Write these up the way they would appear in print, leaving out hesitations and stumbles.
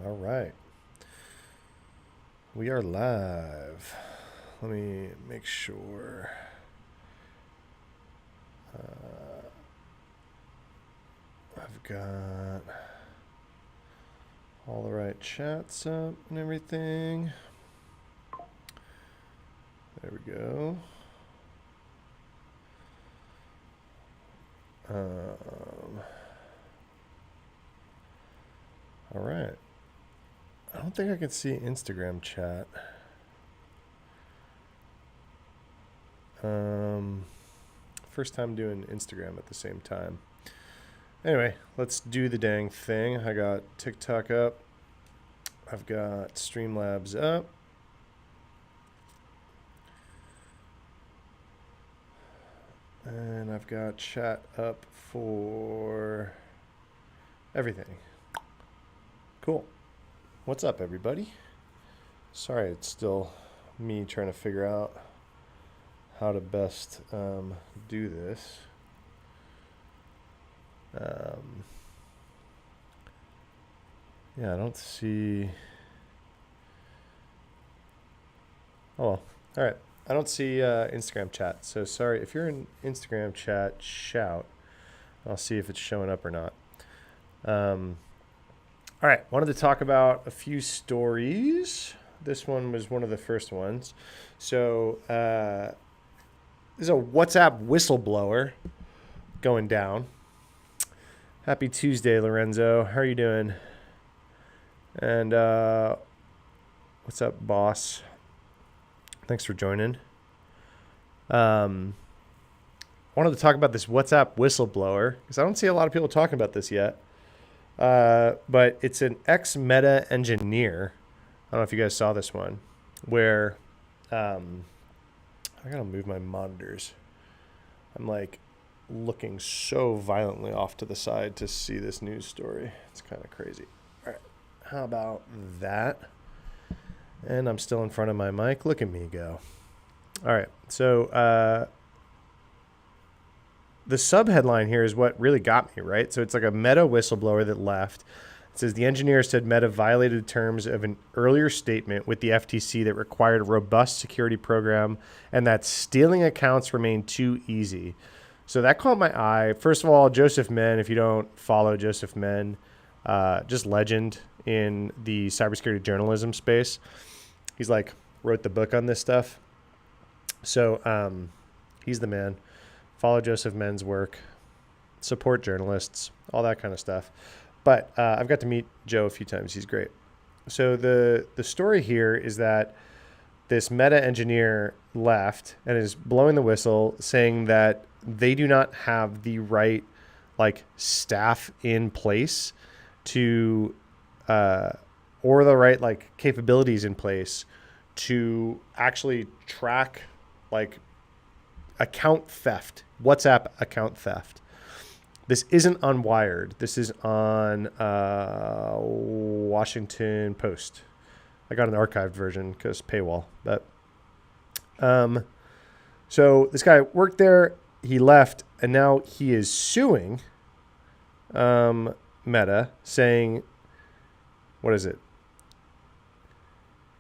All right. We are live. Let me make sure. I've got all the right chats up and everything. There we go. All right. I don't think I can see Instagram chat. First time doing Instagram at the same time. Anyway, let's do the dang thing. I got TikTok up. I've got Streamlabs up. And I've got chat up for everything. Cool. What's up, everybody? Sorry, it's still me trying to figure out how to best do this. Yeah, I don't see. Oh, well. All right. I don't see Instagram chat. So sorry. If you're in Instagram chat, shout. I'll see if it's showing up or not. All right. Wanted to talk about a few stories. This one was one of the first ones. So this is a WhatsApp whistleblower going down. Happy Tuesday, Lorenzo. How are you doing? And what's up, boss? Thanks for joining. Wanted to talk about this WhatsApp whistleblower because I don't see a lot of people talking about this yet. But it's an ex-Meta engineer. I don't know if you guys saw this one, where I gotta move my monitors. I'm like looking so violently off to the side to see this news story. It's kind of crazy. All right, how about that? And I'm still in front of my mic. Look at me go. All right, so the sub-headline here is what really got me, right? So it's like a Meta whistleblower that left. It says the engineer said Meta violated terms of an earlier statement with the FTC that required a robust security program and that stealing accounts remained too easy. So that caught my eye. First of all, Joseph Menn, if you don't follow Joseph Menn, just legend in the cybersecurity journalism space. He's like wrote the book on this stuff. So he's the man. Follow Joseph Menn's work, support journalists, all that kind of stuff. But I've got to meet Joe a few times. He's great. So the story here is that this Meta engineer left and is blowing the whistle, saying that they do not have the right staff in place to or the right capabilities in place to actually track account theft, WhatsApp account theft. This isn't on Wired. This is on Washington Post. I got an archived version because paywall. But so this guy worked there. He left, and now he is suing Meta, saying, what is it?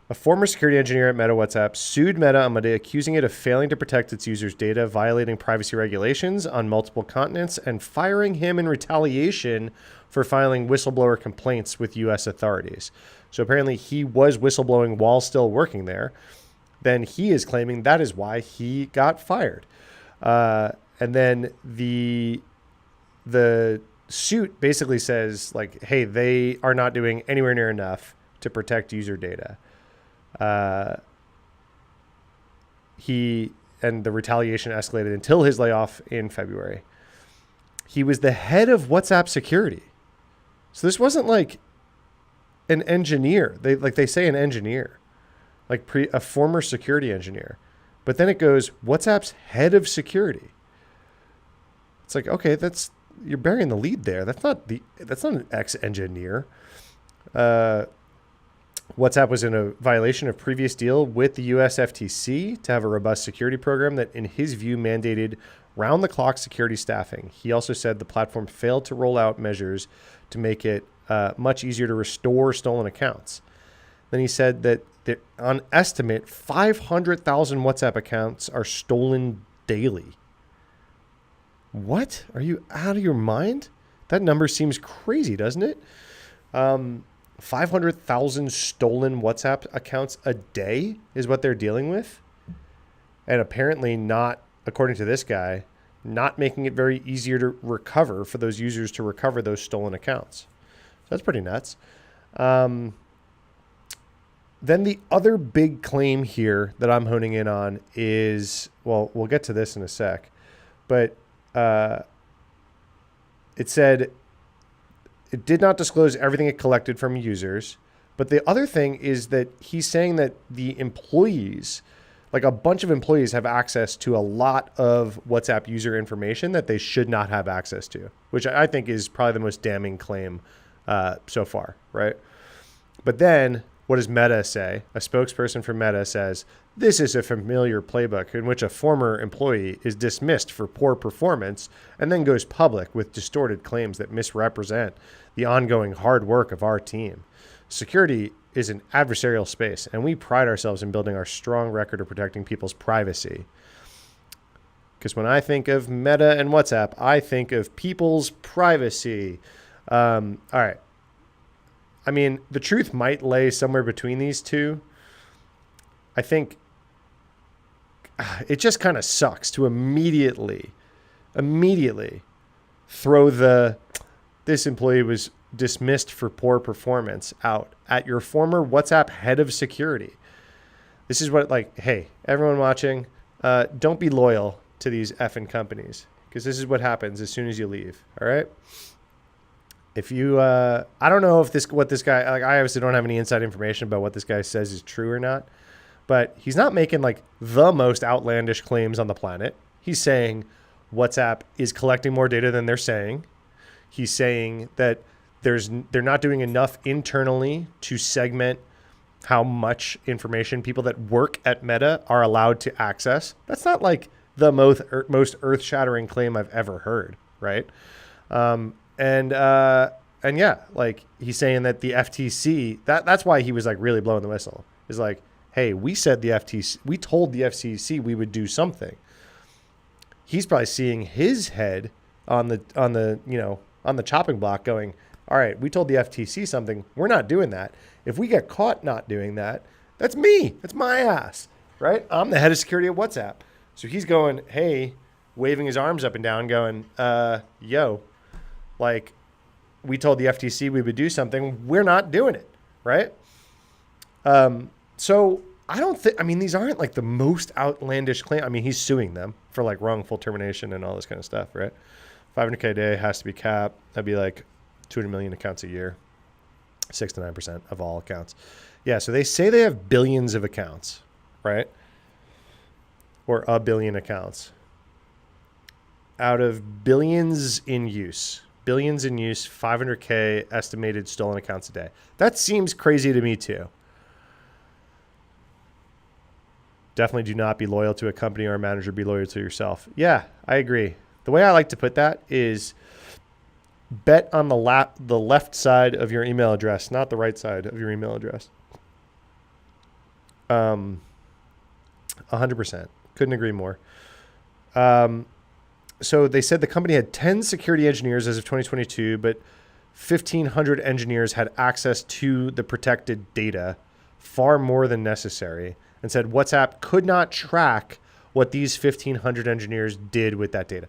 A former security engineer at Meta WhatsApp sued Meta on Monday, accusing it of failing to protect its users' data, violating privacy regulations on multiple continents, and firing him in retaliation for filing whistleblower complaints with U.S. authorities. So apparently he was whistleblowing while still working there. Then he is claiming that is why he got fired. And then the suit basically says, hey, they are not doing anywhere near enough to protect user data. The retaliation escalated until his layoff in February. He was the head of WhatsApp security. So this wasn't like an engineer. They say an engineer, a former security engineer. But then it goes WhatsApp's head of security. It's like, okay, you're burying the lead there. That's not an ex-engineer. WhatsApp was in a violation of previous deal with the US FTC to have a robust security program that, in his view, mandated round-the-clock security staffing. He also said the platform failed to roll out measures to make it much easier to restore stolen accounts. Then he said that on estimate, 500,000 WhatsApp accounts are stolen daily. What? Are you out of your mind? That number seems crazy, doesn't it? 500,000 stolen WhatsApp accounts a day is what they're dealing with. And apparently not, according to this guy, not making it very easier to recover for those users to recover those stolen accounts. So that's pretty nuts. Then the other big claim here that I'm honing in on is, well, we'll get to this in a sec, but it said it did not disclose everything it collected from users. But the other thing is that he's saying that the employees, like a bunch of employees, have access to a lot of WhatsApp user information that they should not have access to, which I think is probably the most damning claim so far, right? But then what does Meta say? A spokesperson for Meta says, this is a familiar playbook in which a former employee is dismissed for poor performance and then goes public with distorted claims that misrepresent the ongoing hard work of our team. Security is an adversarial space, and we pride ourselves in building our strong record of protecting people's privacy. Because when I think of Meta and WhatsApp, I think of people's privacy. All right. I mean, the truth might lay somewhere between these two. I think it just kind of sucks to immediately throw this employee was dismissed for poor performance out at your former WhatsApp head of security. This is what, like, hey, everyone watching, don't be loyal to these effing companies, because this is what happens as soon as you leave. All right. If you, I don't know if what this guy, like, I obviously don't have any inside information about what this guy says is true or not, but he's not making like the most outlandish claims on the planet. He's saying WhatsApp is collecting more data than they're saying. He's saying that they're not doing enough internally to segment how much information people that work at Meta are allowed to access. That's not like the most earth-shattering claim I've ever heard, right? And yeah, like, he's saying that the FTC, that's why he was like really blowing the whistle. Is like, hey, we told the FCC we would do something. He's probably seeing his head on the chopping block going, all right, we told the FTC something. We're not doing that. If we get caught not doing that, that's me. That's my ass, right? I'm the head of security at WhatsApp. So he's going, hey, waving his arms up and down going, yo, like, we told the FTC we would do something. We're not doing it, right? So I don't think, I mean, these aren't like the most outlandish claim. I mean, he's suing them for like wrongful termination and all this kind of stuff, right? 500K a day has to be capped. That'd be like 200 million accounts a year, 6 to 9% of all accounts. Yeah, so they say they have billions of accounts, right? Or a billion accounts. Out of billions in use, 500K estimated stolen accounts a day. That seems crazy to me too. Definitely do not be loyal to a company or a manager. Be loyal to yourself. Yeah, I agree. The way I like to put that is bet on the left side of your email address, not the right side of your email address. 100%. Couldn't agree more. So they said the company had 10 security engineers as of 2022, but 1,500 engineers had access to the protected data, far more than necessary, and said WhatsApp could not track what these 1,500 engineers did with that data.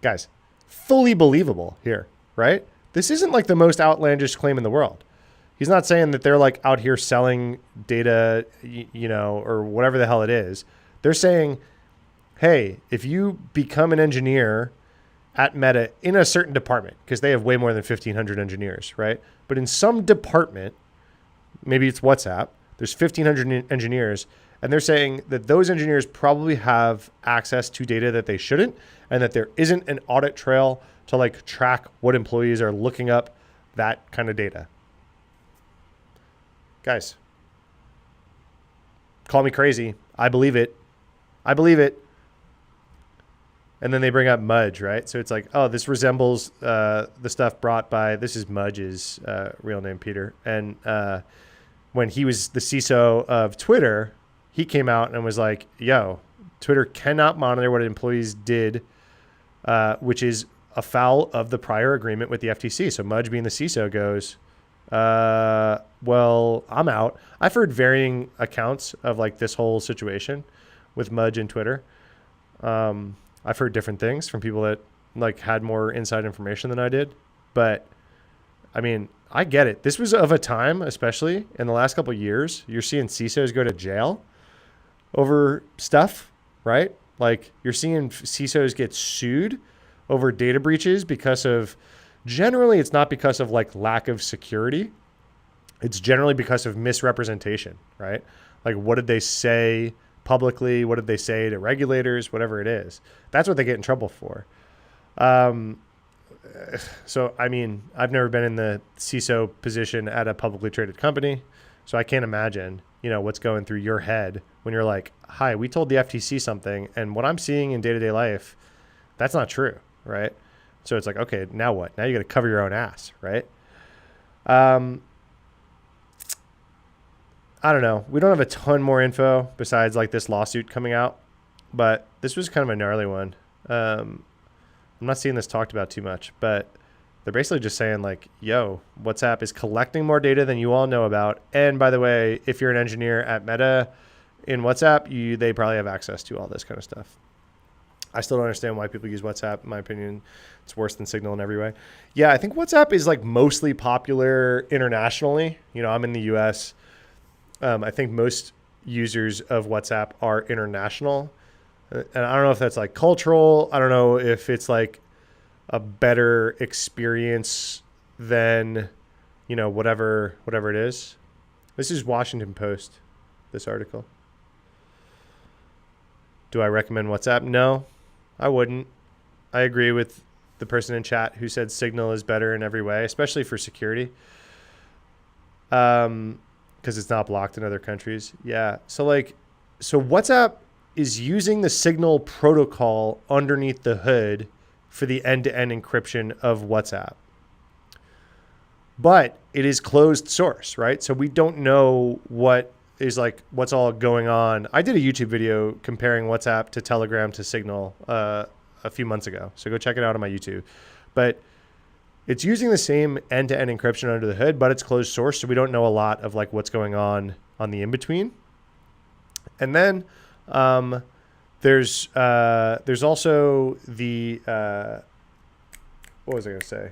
Guys, fully believable here, right? This isn't like the most outlandish claim in the world. He's not saying that they're like out here selling data, or whatever the hell it is. They're saying, hey, if you become an engineer at Meta in a certain department, because they have way more than 1,500 engineers, right? But in some department, maybe it's WhatsApp, there's 1,500 engineers, and they're saying that those engineers probably have access to data that they shouldn't, and that there isn't an audit trail to like track what employees are looking up that kind of data. Guys, call me crazy. I believe it. And then they bring up Mudge, right? So it's like, oh, this resembles the stuff brought by, this is Mudge's real name, Peter. And when he was the CISO of Twitter, he came out and was like, yo, Twitter cannot monitor what employees did, which is afoul of the prior agreement with the FTC. So Mudge, being the CISO, goes, well, I'm out. I've heard varying accounts of like this whole situation with Mudge and Twitter. I've heard different things from people that like had more inside information than I did, but I mean, I get it. This was of a time, especially in the last couple of years, you're seeing CISOs go to jail over stuff, right? Like you're seeing CISOs get sued over data breaches because of, generally it's not because of like lack of security. It's generally because of misrepresentation, right? Like what did they say publicly? What did they say to regulators? Whatever it is. That's what they get in trouble for. So, I mean, I've never been in the CISO position at a publicly traded company, so I can't imagine, what's going through your head when you're like, hi, we told the FTC something, and what I'm seeing in day-to-day life, that's not true, right? So it's like, okay, now what? Now you got to cover your own ass, right? I don't know. We don't have a ton more info besides like this lawsuit coming out, but this was kind of a gnarly one. I'm not seeing this talked about too much, but they're basically just saying like, yo, WhatsApp is collecting more data than you all know about. And by the way, if you're an engineer at Meta in WhatsApp, they probably have access to all this kind of stuff. I still don't understand why people use WhatsApp. In my opinion, it's worse than Signal in every way. Yeah, I think WhatsApp is like mostly popular internationally. I'm in the US. I think most users of WhatsApp are international. And I don't know if that's like cultural. I don't know if it's like a better experience than, whatever it is. This is Washington Post, this article. Do I recommend WhatsApp? No, I wouldn't. I agree with the person in chat who said Signal is better in every way, especially for security. Because it's not blocked in other countries. Yeah. So WhatsApp is using the Signal protocol underneath the hood for the end-to-end encryption of WhatsApp. But it is closed source, right? So we don't know what's all going on. I did a YouTube video comparing WhatsApp to Telegram to Signal a few months ago. So go check it out on my YouTube. But it's using the same end-to-end encryption under the hood, but it's closed source, so we don't know a lot of like what's going on the in-between. And then there's also the what was I going to say?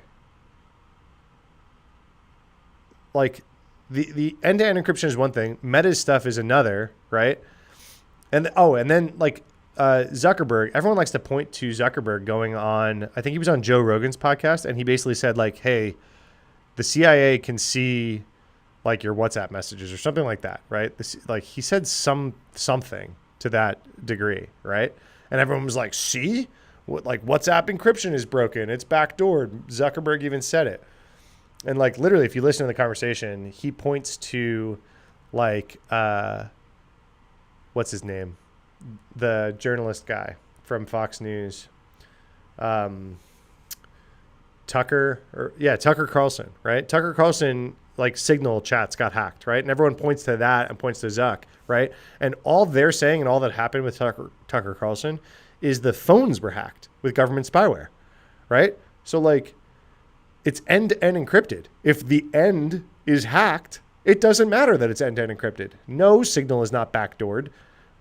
Like the end-to-end encryption is one thing, Meta's stuff is another, right? And then like Zuckerberg, everyone likes to point to Zuckerberg going on, I think he was on Joe Rogan's podcast, and he basically said like, hey, the CIA can see like your WhatsApp messages or something like that, right? Like he said something to that degree, right? And everyone was like, see? Like WhatsApp encryption is broken. It's backdoored. Zuckerberg even said it. And like literally, if you listen to the conversation, he points to like, what's his name? The journalist guy from Fox News, Tucker Carlson, right? Tucker Carlson, like Signal chats got hacked, right? And everyone points to that and points to Zuck, right? And all they're saying and all that happened with Tucker Carlson is the phones were hacked with government spyware, right? So like it's end-to-end encrypted. If the end is hacked, it doesn't matter that it's end-to-end encrypted. No, Signal is not backdoored.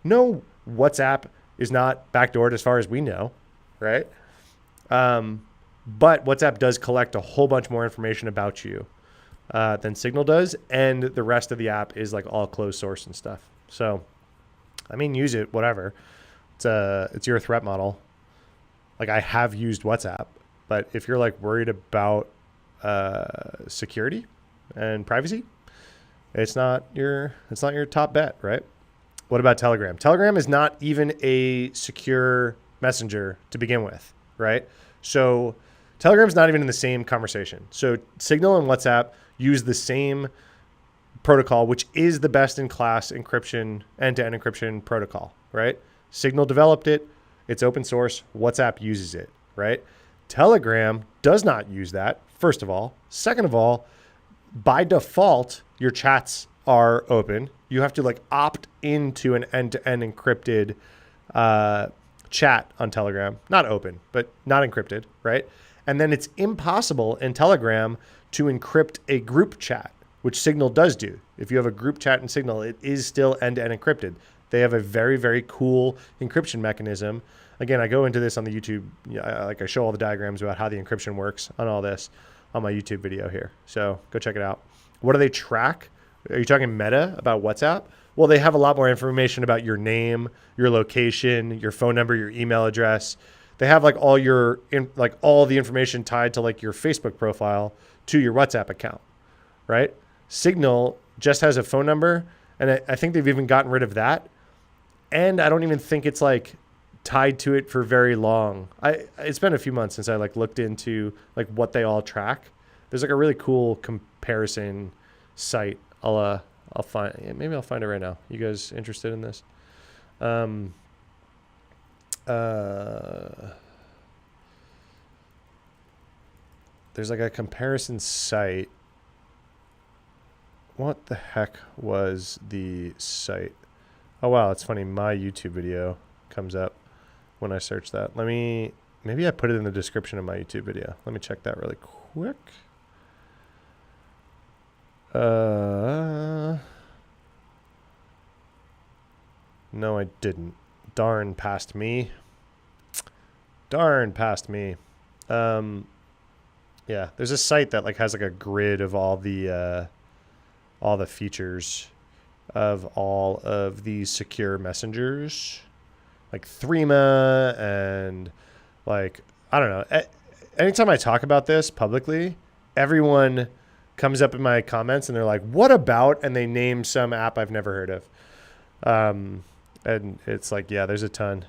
No, WhatsApp is not backdoored as far as we know, right? But WhatsApp does collect a whole bunch more information about you than Signal does, and the rest of the app is like all closed source and stuff. So, I mean, use it, whatever. It's your threat model. Like I have used WhatsApp, but if you're like worried about security and privacy, it's not your top bet, right? What about Telegram? Telegram is not even a secure messenger to begin with, right? So Telegram's not even in the same conversation. So Signal and WhatsApp use the same protocol, which is the best in class encryption, end-to-end encryption protocol, right? Signal developed it. It's open source. WhatsApp uses it, right? Telegram does not use that, first of all. Second of all, by default, your chats are open. You have to like opt into an end-to-end encrypted chat on Telegram. Not open, but not encrypted, right? And then it's impossible in Telegram to encrypt a group chat, which Signal does do. If you have a group chat in Signal, it is still end-to-end encrypted. They have a very, very cool encryption mechanism. Again, I go into this on the YouTube. I show all the diagrams about how the encryption works on all this on my YouTube video here. So go check it out. What do they track? Are you talking Meta about WhatsApp? Well, they have a lot more information about your name, your location, your phone number, your email address. They have like all the information tied to like your Facebook profile to your WhatsApp account, right? Signal just has a phone number, and I think they've even gotten rid of that. And I don't even think it's like tied to it for very long. It's been a few months since I like looked into like what they all track. There's like a really cool comparison site. I'll find it right now. You guys interested in this? There's like a comparison site. What the heck was the site? Oh wow, it's funny. My YouTube video comes up when I search that. Maybe I put it in the description of my YouTube video. Let me check that really quick. No, I didn't. Darn past me. Yeah, there's a site that like has like a grid of all the features of all of these secure messengers, like Threema, and like, I don't know. Anytime I talk about this publicly, everyone comes up in my comments and they're like, what about, and they name some app I've never heard of. And it's like, yeah, there's a ton.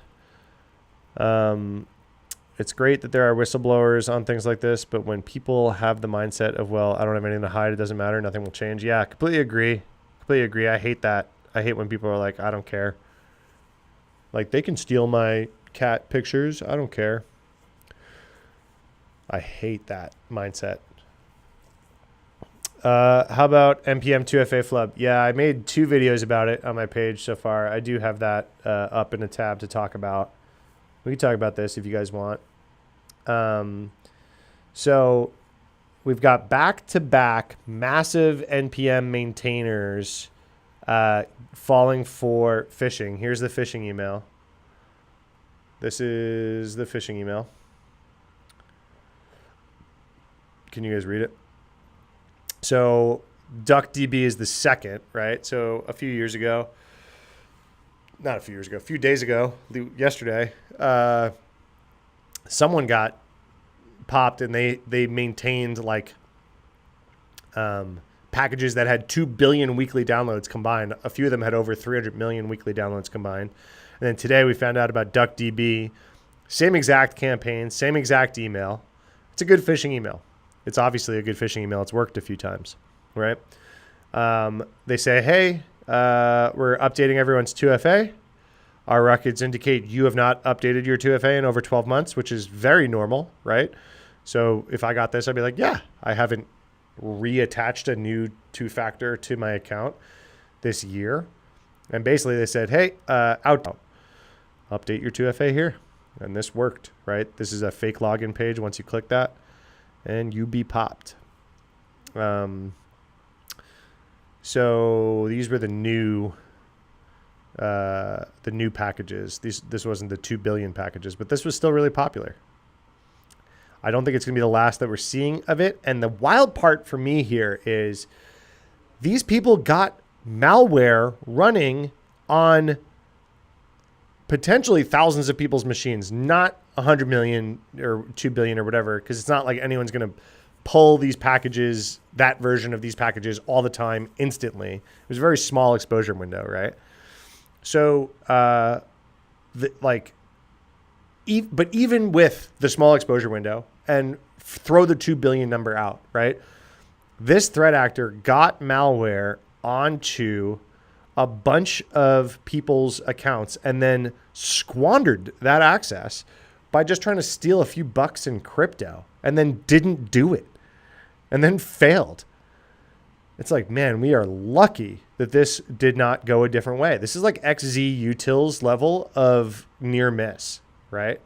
It's great that there are whistleblowers on things like this, but when people have the mindset of, well, I don't have anything to hide, it doesn't matter, nothing will change. Yeah, completely agree. I hate that. I hate when people are like, I don't care. Like, they can steal my cat pictures. I don't care. I hate that mindset. How about NPM 2FA flub? Yeah, I made 2 videos about it on my page so far. I do have that up in a tab to talk about. We can talk about this if you guys want. So we've got back-to-back massive NPM maintainers falling for phishing. Here's the phishing email. This is the phishing email. Can you guys read it? So DuckDB is the second, right? So a few days ago, yesterday, someone got popped, and they maintained like packages that had 2 billion weekly downloads combined. A few of them had over 300 million weekly downloads combined. And then today we found out about DuckDB. Same exact campaign, same exact email. It's a good phishing email. It's obviously a good phishing email. It's worked a few times, right? They say, hey, we're updating everyone's 2FA. Our records indicate you have not updated your 2FA in over 12 months, which is very normal, right? So if I got this, I'd be like, yeah, I haven't reattached a new 2-factor to my account this year. And basically they said, hey, update your 2FA here. And this worked, right? This is a fake login page. Once you click that, and you be popped. So these were the new packages. This wasn't the 2 billion packages, but this was still really popular. I don't think it's going to be the last that we're seeing of it. And the wild part for me here is these people got malware running on potentially thousands of people's machines, not 100 million or 2 billion or whatever, because it's not like anyone's going to pull these packages, that version of these packages all the time instantly. It was a very small exposure window, right? So, but even with the small exposure window, and throw the 2 billion number out, right? This threat actor got malware onto a bunch of people's accounts and then squandered that access by just trying to steal a few bucks in crypto and then didn't do it and then failed. It's like, man, we are lucky that this did not go a different way. This is like XZ Utils level of near miss, right?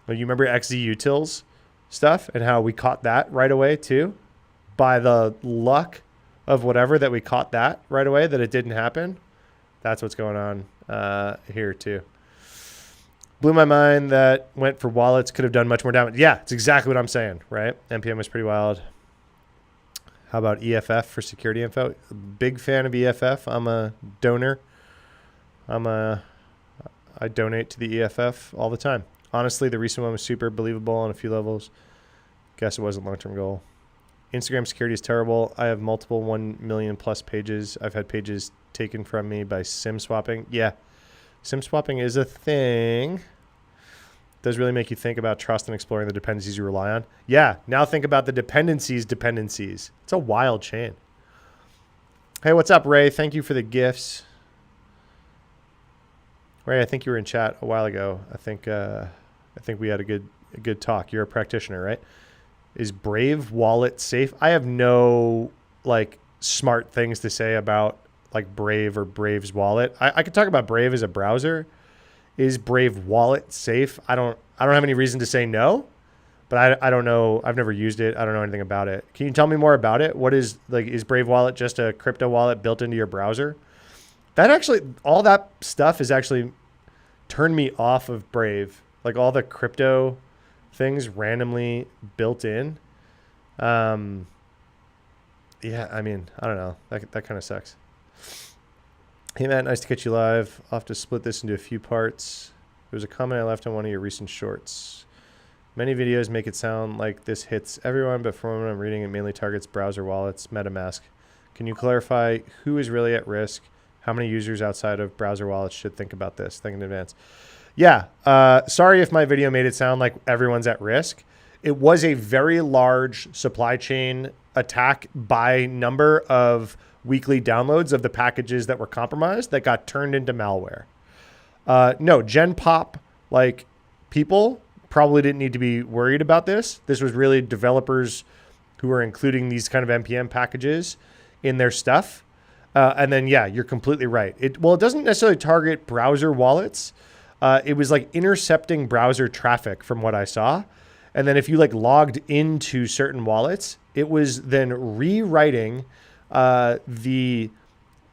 Well, you remember XZ Utils stuff and how we caught that right away too? By the luck of whatever that we caught that right away, that it didn't happen. That's what's going on here too. Blew my mind that went for wallets, could have done much more damage. Yeah, it's exactly what I'm saying, right? NPM was pretty wild. How about EFF for security info? Big fan of EFF. I'm a donor. I donate to the EFF all the time. Honestly, the recent one was super believable on a few levels. Guess it wasn't long-term goal. Instagram security is terrible. I have multiple 1 million plus pages. I've had pages taken from me by SIM swapping. Yeah, SIM swapping is a thing. Does really make you think about trust and exploring the dependencies you rely on. Yeah, now think about the dependencies. It's a wild chain. Hey, what's up, Ray? Thank you for the gifts. Ray, I think you were in chat a while ago. I think we had a good talk. You're a practitioner, right? Is Brave wallet safe? I have no like smart things to say about like Brave or Brave's wallet. I could talk about Brave as a browser. Is Brave wallet safe? I don't have any reason to say no, but I don't know. I've never used it. I don't know anything about it. Can you tell me more about it? What is Brave wallet just a crypto wallet built into your browser? That actually, all that stuff has actually turned me off of Brave. Like all the crypto things randomly built in. Yeah, I mean, I don't know. That kind of sucks. Hey, Matt, nice to catch you live. I'll have to split this into a few parts. There was a comment I left on one of your recent shorts. Many videos make it sound like this hits everyone, but from what I'm reading, it mainly targets browser wallets, MetaMask. Can you clarify who is really at risk? How many users outside of browser wallets should think about this? Think in advance. Yeah, sorry if my video made it sound like everyone's at risk. It was a very large supply chain attack by number of weekly downloads of the packages that were compromised that got turned into malware. No, Gen Pop, like people probably didn't need to be worried about this. This was really developers who are including these kind of NPM packages in their stuff. And then, yeah, you're completely right. It doesn't necessarily target browser wallets. It was like intercepting browser traffic from what I saw. And then if you like logged into certain wallets, it was then rewriting the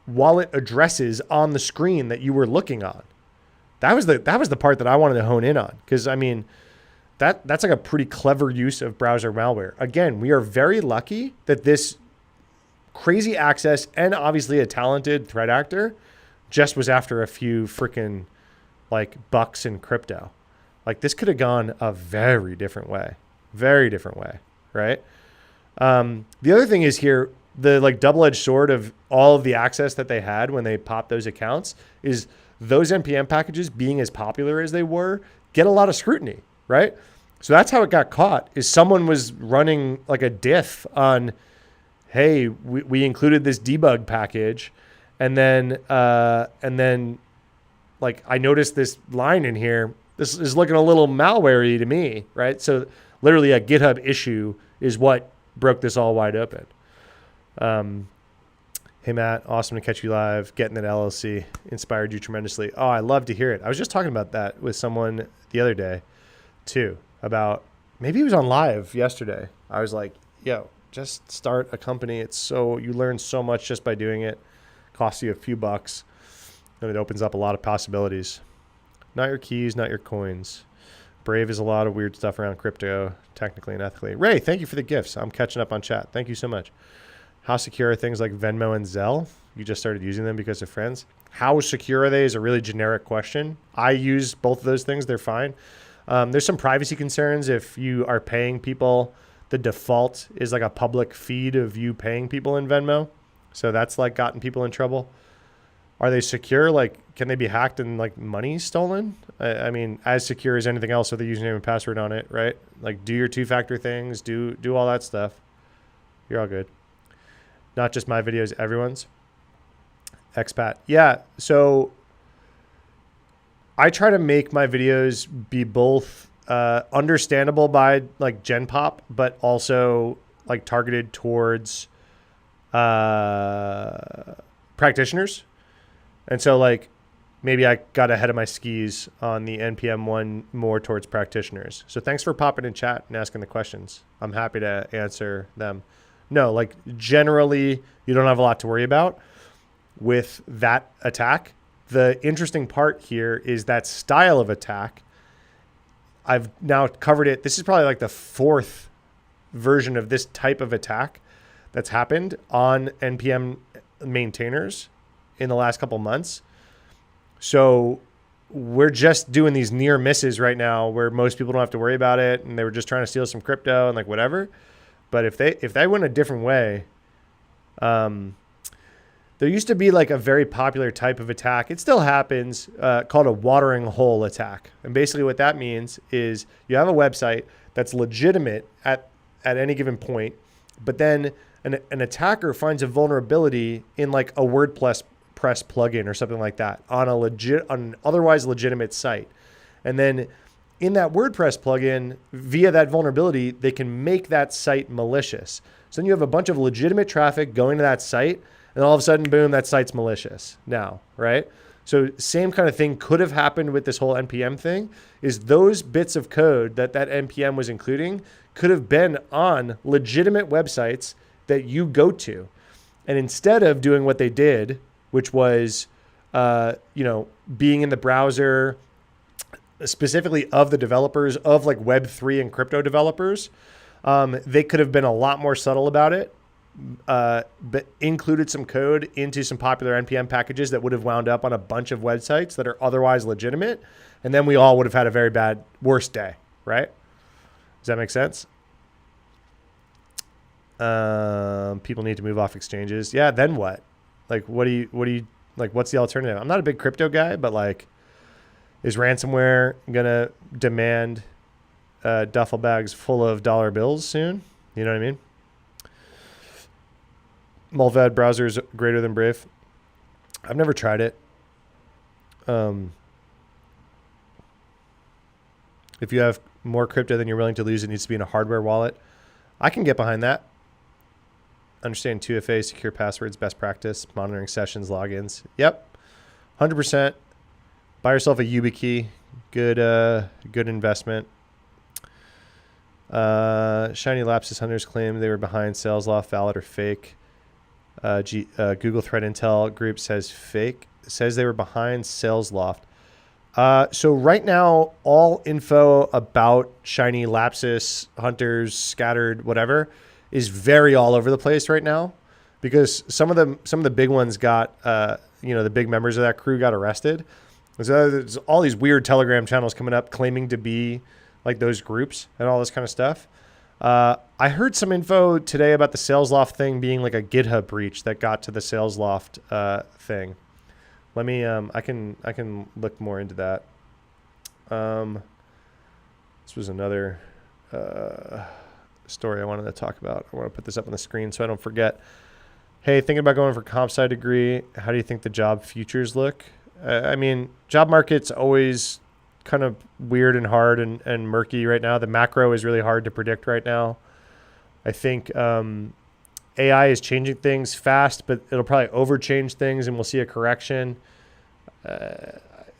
wallet addresses on the screen that you were looking on. That was the part that I wanted to hone in on. Because, I mean, that's like a pretty clever use of browser malware. Again, we are very lucky that this crazy access and obviously a talented threat actor just was after a few freaking like bucks in crypto. Like this could have gone a very different way, right? The other thing is here, the like double-edged sword of all of the access that they had when they popped those accounts is those NPM packages being as popular as they were, get a lot of scrutiny, right? So that's how it got caught, is someone was running like a diff on, hey, we included this debug package. And then like I noticed this line in here. This is looking a little malware-y to me, right? So literally a GitHub issue is what broke this all wide open. Hey, Matt, awesome to catch you live. Getting that LLC inspired you tremendously. Oh, I love to hear it. I was just talking about that with someone the other day too, about maybe he was on live yesterday. I was like, yo, just start a company. You learn so much just by doing it. Costs you a few bucks and it opens up a lot of possibilities. Not your keys, not your coins. Brave is a lot of weird stuff around crypto, technically and ethically. Ray, thank you for the gifts. I'm catching up on chat. Thank you so much. How secure are things like Venmo and Zelle? You just started using them because of friends. How secure are they is a really generic question. I use both of those things. They're fine. There's some privacy concerns if you are paying people. The default is like a public feed of you paying people in Venmo. So that's like gotten people in trouble. Are they secure? Like, can they be hacked and like money stolen? I mean, as secure as anything else with a username and password on it, right? Like do your two-factor things, do all that stuff. You're all good. Not just my videos, everyone's. expat. Yeah. So I try to make my videos be both understandable by like Gen Pop, but also like targeted towards practitioners. And so like maybe I got ahead of my skis on the NPM one more towards practitioners. So thanks for popping in chat and asking the questions. I'm happy to answer them. No, like generally you don't have a lot to worry about with that attack. The interesting part here is that style of attack. I've now covered it. This is probably like the fourth version of this type of attack that's happened on NPM maintainers in the last couple months. So we're just doing these near misses right now where most people don't have to worry about it. And they were just trying to steal some crypto and like whatever. But if they went a different way, there used to be like a very popular type of attack. It still happens, called a watering hole attack. And basically what that means is you have a website that's legitimate at any given point, but then an attacker finds a vulnerability in like a WordPress plugin or something like that on an otherwise legitimate site. And then in that WordPress plugin, via that vulnerability, they can make that site malicious. So then you have a bunch of legitimate traffic going to that site, and all of a sudden, boom, that site's malicious now, right? So same kind of thing could have happened with this whole NPM thing, is those bits of code that NPM was including could have been on legitimate websites that you go to. And instead of doing what they did, which was, being in the browser, specifically of the developers of like Web3 and crypto developers, they could have been a lot more subtle about it. But included some code into some popular NPM packages that would have wound up on a bunch of websites that are otherwise legitimate. And then we all would have had a very worse day, right? Does that make sense? People need to move off exchanges. Yeah. Then what? Like, what do you like, what's the alternative? I'm not a big crypto guy, but like, is ransomware going to demand duffel bags full of dollar bills soon? You know what I mean? Mulvad browser is greater than Brave. I've never tried it. If you have more crypto than you're willing to lose, it needs to be in a hardware wallet. I can get behind that. Understand 2FA, secure passwords, best practice, monitoring sessions, logins. Yep, 100%. Buy yourself a YubiKey. Good investment. Shiny Lapsus Hunters claim they were behind SalesLoft, valid or fake. Google Threat Intel Group says fake. It says they were behind SalesLoft. So right now, all info about Shiny Lapsus Hunters, scattered, whatever, is very all over the place right now, because some of the big ones got, the big members of that crew got arrested. So there's all these weird Telegram channels coming up claiming to be like those groups and all this kind of stuff. I heard some info today about the SalesLoft thing being like a GitHub breach that got to the SalesLoft thing. Let me I can look more into that. This was another story I wanted to talk about. I want to put this up on the screen so I don't forget. Hey, thinking about going for comp sci degree, how do you think the job futures look? I mean, job market's always kind of weird and hard and murky right now. The macro is really hard to predict right now. I think AI is changing things fast, but it'll probably overchange things and we'll see a correction.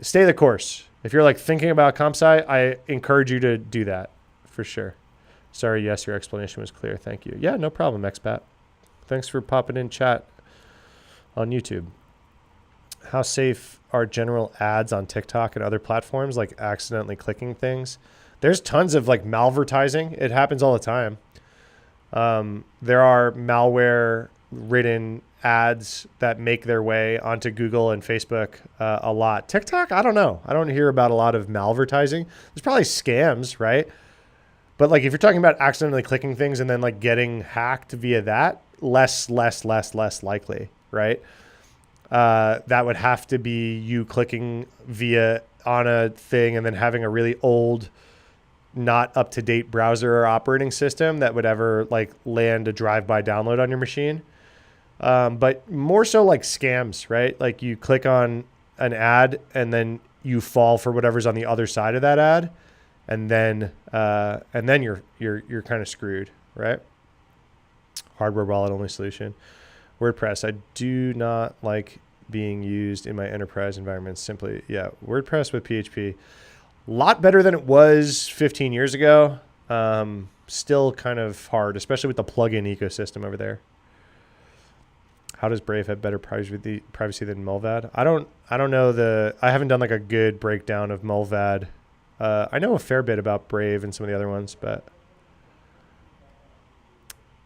Stay the course. If you're like thinking about comp sci, I encourage you to do that for sure. Sorry, yes, your explanation was clear. Thank you. Yeah, no problem, expat. Thanks for popping in chat on YouTube. How safe are general ads on TikTok and other platforms, like accidentally clicking things? There's tons of like malvertising. It happens all the time. There are malware-ridden ads that make their way onto Google and Facebook a lot. TikTok, I don't know. I don't hear about a lot of malvertising. There's probably scams, right? But like if you're talking about accidentally clicking things and then like getting hacked via that, less likely, right? That would have to be you clicking via on a thing and then having a really old, not up-to-date browser or operating system that would ever like land a drive-by download on your machine. But more so like scams, right? Like you click on an ad and then you fall for whatever's on the other side of that ad, and then you're kind of screwed, right? Hardware wallet only solution. WordPress. I do not like being used in my enterprise environments. Simply, yeah, WordPress with PHP. A lot better than it was 15 years ago. Still kind of hard, especially with the plugin ecosystem over there. How does Brave have better privacy than Mullvad? I don't know I haven't done like a good breakdown of Mullvad. I know a fair bit about Brave and some of the other ones, but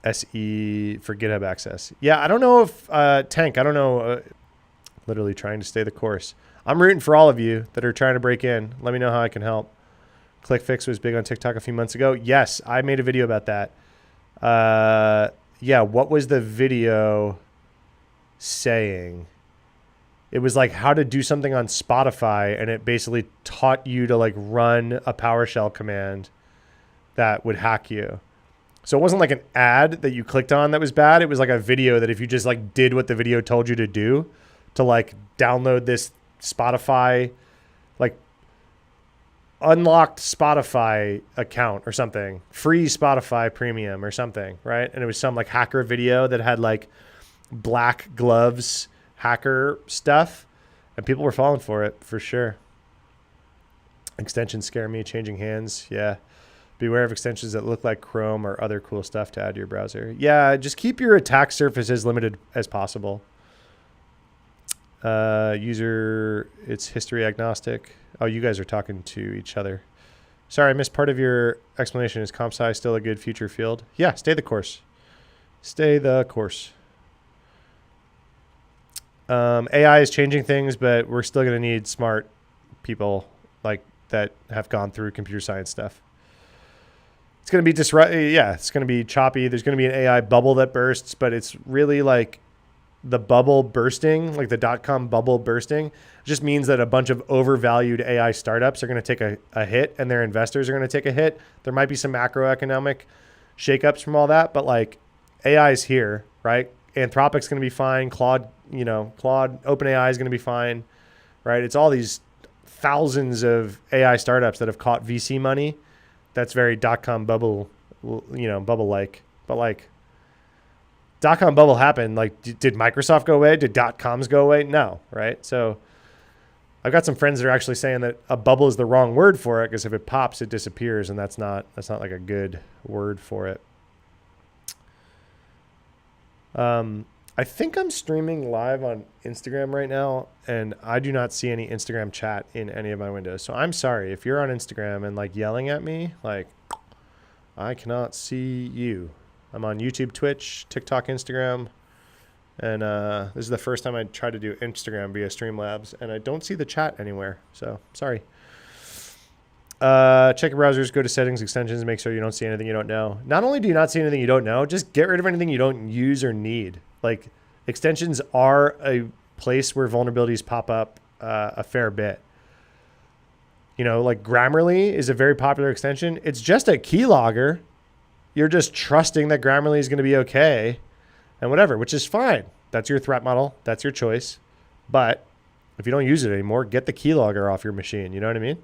SE for GitHub access. Yeah, I don't know if Tank. I don't know. Literally trying to stay the course. I'm rooting for all of you that are trying to break in. Let me know how I can help. ClickFix was big on TikTok a few months ago. Yes, I made a video about that. Yeah, what was the video saying? It was like how to do something on Spotify, and it basically taught you to like run a PowerShell command that would hack you. So it wasn't like an ad that you clicked on that was bad. It was like a video that if you just like did what the video told you to do, to like download this Spotify, like unlocked Spotify account or something, free Spotify premium or something, right? And it was some like hacker video that had like black gloves hacker stuff, and people were falling for it for sure. Extensions scare me. Changing hands. Yeah. Beware of extensions that look like Chrome or other cool stuff to add to your browser. Yeah, just keep your attack surface as limited as possible. User, it's history agnostic. Oh, you guys are talking to each other. Sorry, I missed part of your explanation. Is comp sci still a good future field? Yeah, stay the course. Stay the course. AI is changing things, but we're still going to need smart people like that have gone through computer science stuff. It's going to be it's going to be choppy. There's going to be an AI bubble that bursts, but it's really like the bubble bursting, like the .com bubble bursting, just means that a bunch of overvalued AI startups are going to take a hit, and their investors are going to take a hit. There might be some macroeconomic shakeups from all that, but like AI is here, right? Anthropic's going to be fine. Claude, OpenAI is going to be fine, right? It's all these thousands of AI startups that have caught VC money. That's very .com bubble, bubble-like. But like, .com bubble happened. Like, did Microsoft go away? Did .coms go away? No, right? So I've got some friends that are actually saying that a bubble is the wrong word for it, because if it pops, it disappears, and that's not like a good word for it. I think I'm streaming live on Instagram right now, and I do not see any Instagram chat in any of my windows. So I'm sorry if you're on Instagram and like yelling at me, like I cannot see you. I'm on YouTube, Twitch, TikTok, Instagram, and this is the first time I tried to do Instagram via Streamlabs, and I don't see the chat anywhere. So sorry. Check your browsers, go to settings, extensions, make sure you don't see anything you don't know. Not only do you not see anything you don't know, just get rid of anything you don't use or need. Like, extensions are a place where vulnerabilities pop up a fair bit. Like Grammarly is a very popular extension. It's just a keylogger. You're just trusting that Grammarly is going to be okay and whatever, which is fine. That's your threat model. That's your choice. But if you don't use it anymore, get the keylogger off your machine. You know what I mean?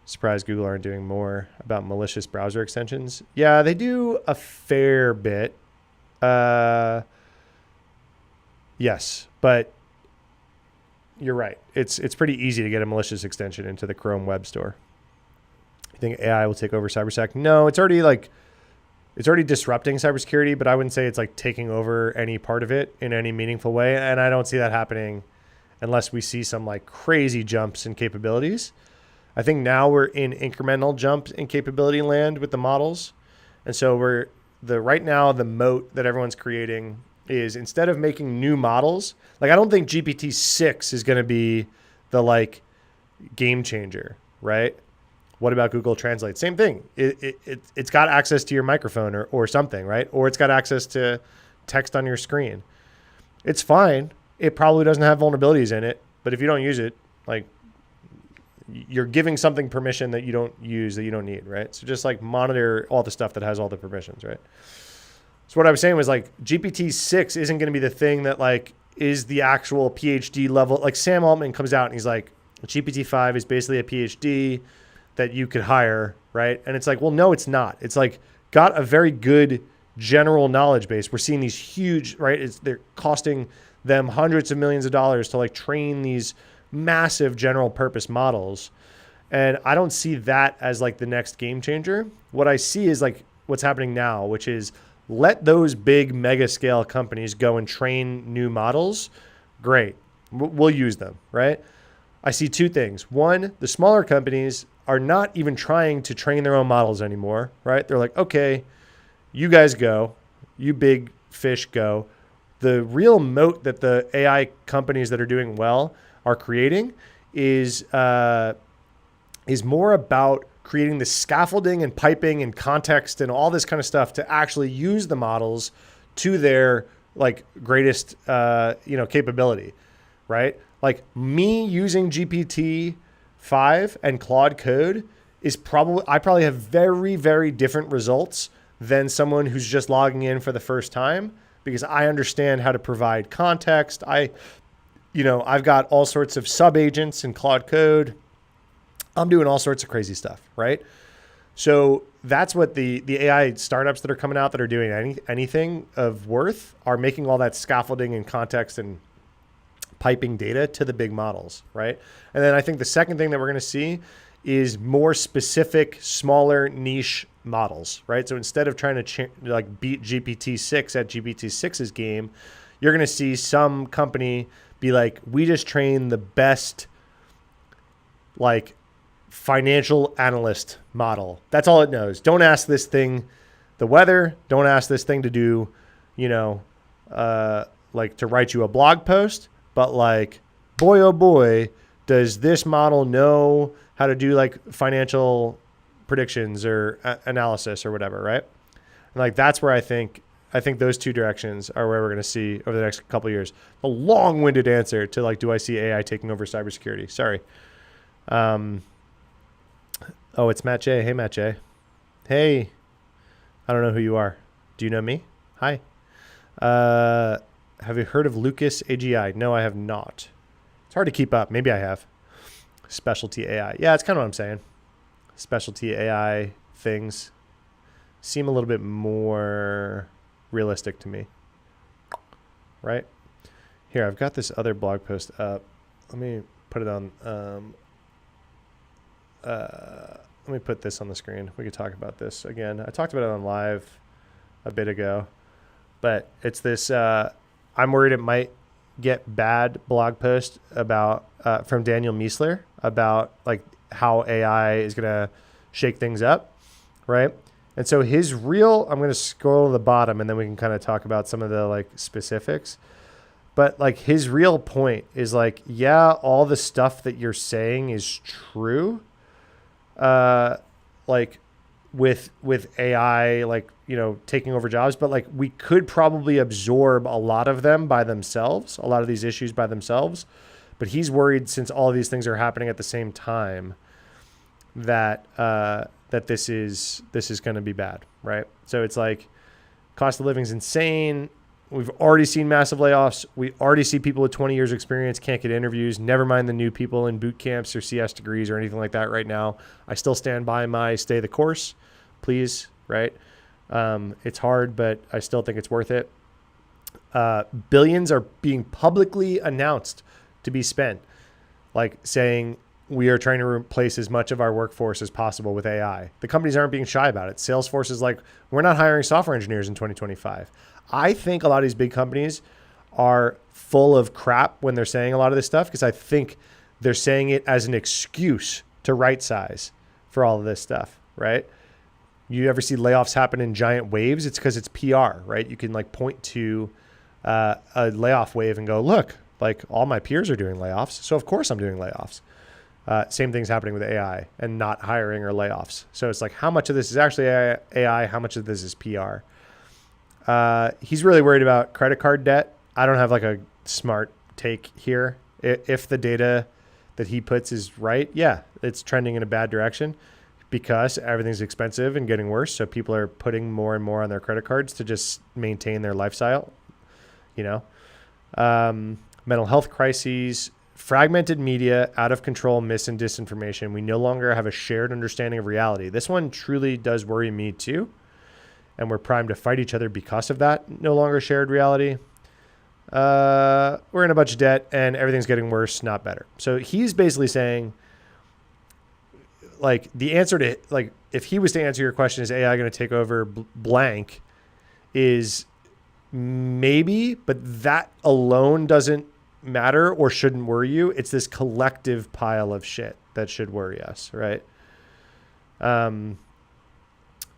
Surprised Google aren't doing more about malicious browser extensions. Yeah, they do a fair bit. Yes, but you're right. It's pretty easy to get a malicious extension into the Chrome web store. You think AI will take over cybersec? No, it's already disrupting cybersecurity, but I wouldn't say it's like taking over any part of it in any meaningful way. And I don't see that happening unless we see some like crazy jumps in capabilities. I think now we're in incremental jumps in capability land with the models. And so right now the moat that everyone's creating is, instead of making new models, like I don't think GPT-6 is going to be the like game changer, right? What about Google Translate? Same thing. It's got access to your microphone or something, right? Or it's got access to text on your screen. It's fine. It probably doesn't have vulnerabilities in it, but if you don't use it, like you're giving something permission that you don't use, that you don't need, right? So just like monitor all the stuff that has all the permissions, right? So what I was saying was like GPT-6 isn't going to be the thing that like is the actual PhD level. Like Sam Altman comes out and he's like, GPT-5 is basically a PhD that you could hire, right? And it's like, well, no, it's not. It's like got a very good general knowledge base. We're seeing these huge, right? They're costing them hundreds of millions of dollars to like train these massive general purpose models. And I don't see that as like the next game changer. What I see is like what's happening now, which is let those big mega scale companies go and train new models. Great. We'll use them, right? I see two things. One, the smaller companies are not even trying to train their own models anymore, right? They're like, okay, you guys go, you big fish go. The real moat that the AI companies that are doing well are creating is more about creating the scaffolding and piping and context and all this kind of stuff to actually use the models to their like greatest capability, right? Like me using GPT-5 and Claude Code is I probably have very, very different results than someone who's just logging in for the first time because I understand how to provide context. I've got all sorts of sub agents in Claude Code. I'm doing all sorts of crazy stuff, right? So that's what the AI startups that are coming out that are doing anything of worth are making all that scaffolding and context and piping data to the big models, right? And then I think the second thing that we're going to see is more specific, smaller niche models, right? So instead of trying to beat GPT-6 at GPT-6's game, you're going to see some company be like, we just train the best like financial analyst model. That's all it knows. Don't ask this thing the weather. Don't ask this thing to do, like to write you a blog post. But like, boy, oh boy, does this model know how to do like financial predictions or analysis or whatever, right? And like, that's where I think those two directions are where we're going to see over the next couple of years. A long-winded answer to like, do I see AI taking over cybersecurity? Sorry. Oh, it's Matt J. Hey, Matt J. Hey, I don't know who you are. Do you know me? Hi. Have you heard of Lucas AGI? No, I have not. It's hard to keep up. Maybe I have. Specialty AI. Yeah, that's kind of what I'm saying. Specialty AI things seem a little bit more realistic to me. Right? Here, I've got this other blog post up. Let me put it on. Let me put this on the screen. We could talk about this again. I talked about it on live a bit ago, but it's this. I'm worried it might get bad blog post about from Daniel Miessler about like how AI is going to shake things up, right? And so his real. I'm going to scroll to the bottom, and then we can kind of talk about some of the like specifics. But like his real point is like, yeah, all the stuff that you're saying is true. Like with AI, like, taking over jobs, but like we could probably absorb a lot of them by themselves, a lot of these issues by themselves. But he's worried since all of these things are happening at the same time that, that this is going to be bad. Right. So it's like cost of living is insane. We've already seen massive layoffs. We already see people with 20 years experience can't get interviews, never mind the new people in boot camps or CS degrees or anything like that right now. I still stand by my stay the course, please, right? It's hard, but I still think it's worth it. Billions are being publicly announced to be spent, like saying we are trying to replace as much of our workforce as possible with AI. The companies aren't being shy about it. Salesforce is like, we're not hiring software engineers in 2025. I think a lot of these big companies are full of crap when they're saying a lot of this stuff because I think they're saying it as an excuse to right size for all of this stuff, right? You ever see layoffs happen in giant waves? It's because it's PR, right? You can like point to a layoff wave and go, look, like all my peers are doing layoffs. So of course I'm doing layoffs. Same thing's happening with AI and not hiring or layoffs. So it's like, how much of this is actually AI? How much of this is PR? He's really worried about credit card debt. I don't have like a smart take here. If the data that he puts is right, yeah, it's trending in a bad direction. because everything's expensive and getting worse. So people are putting more and more on their credit cards to just maintain their lifestyle, you know. Mental health crises, fragmented media, out of control, mis and disinformation. We no longer have a shared understanding of reality. This one truly does worry me too. And we're primed to fight each other because of that no longer shared reality. We're in a bunch of debt and everything's getting worse, not better. So he's basically saying, like, the answer to, like, if he was to answer your question, is AI going to take over blank, is maybe, but that alone doesn't matter or shouldn't worry you. It's this collective pile of shit that should worry us, right?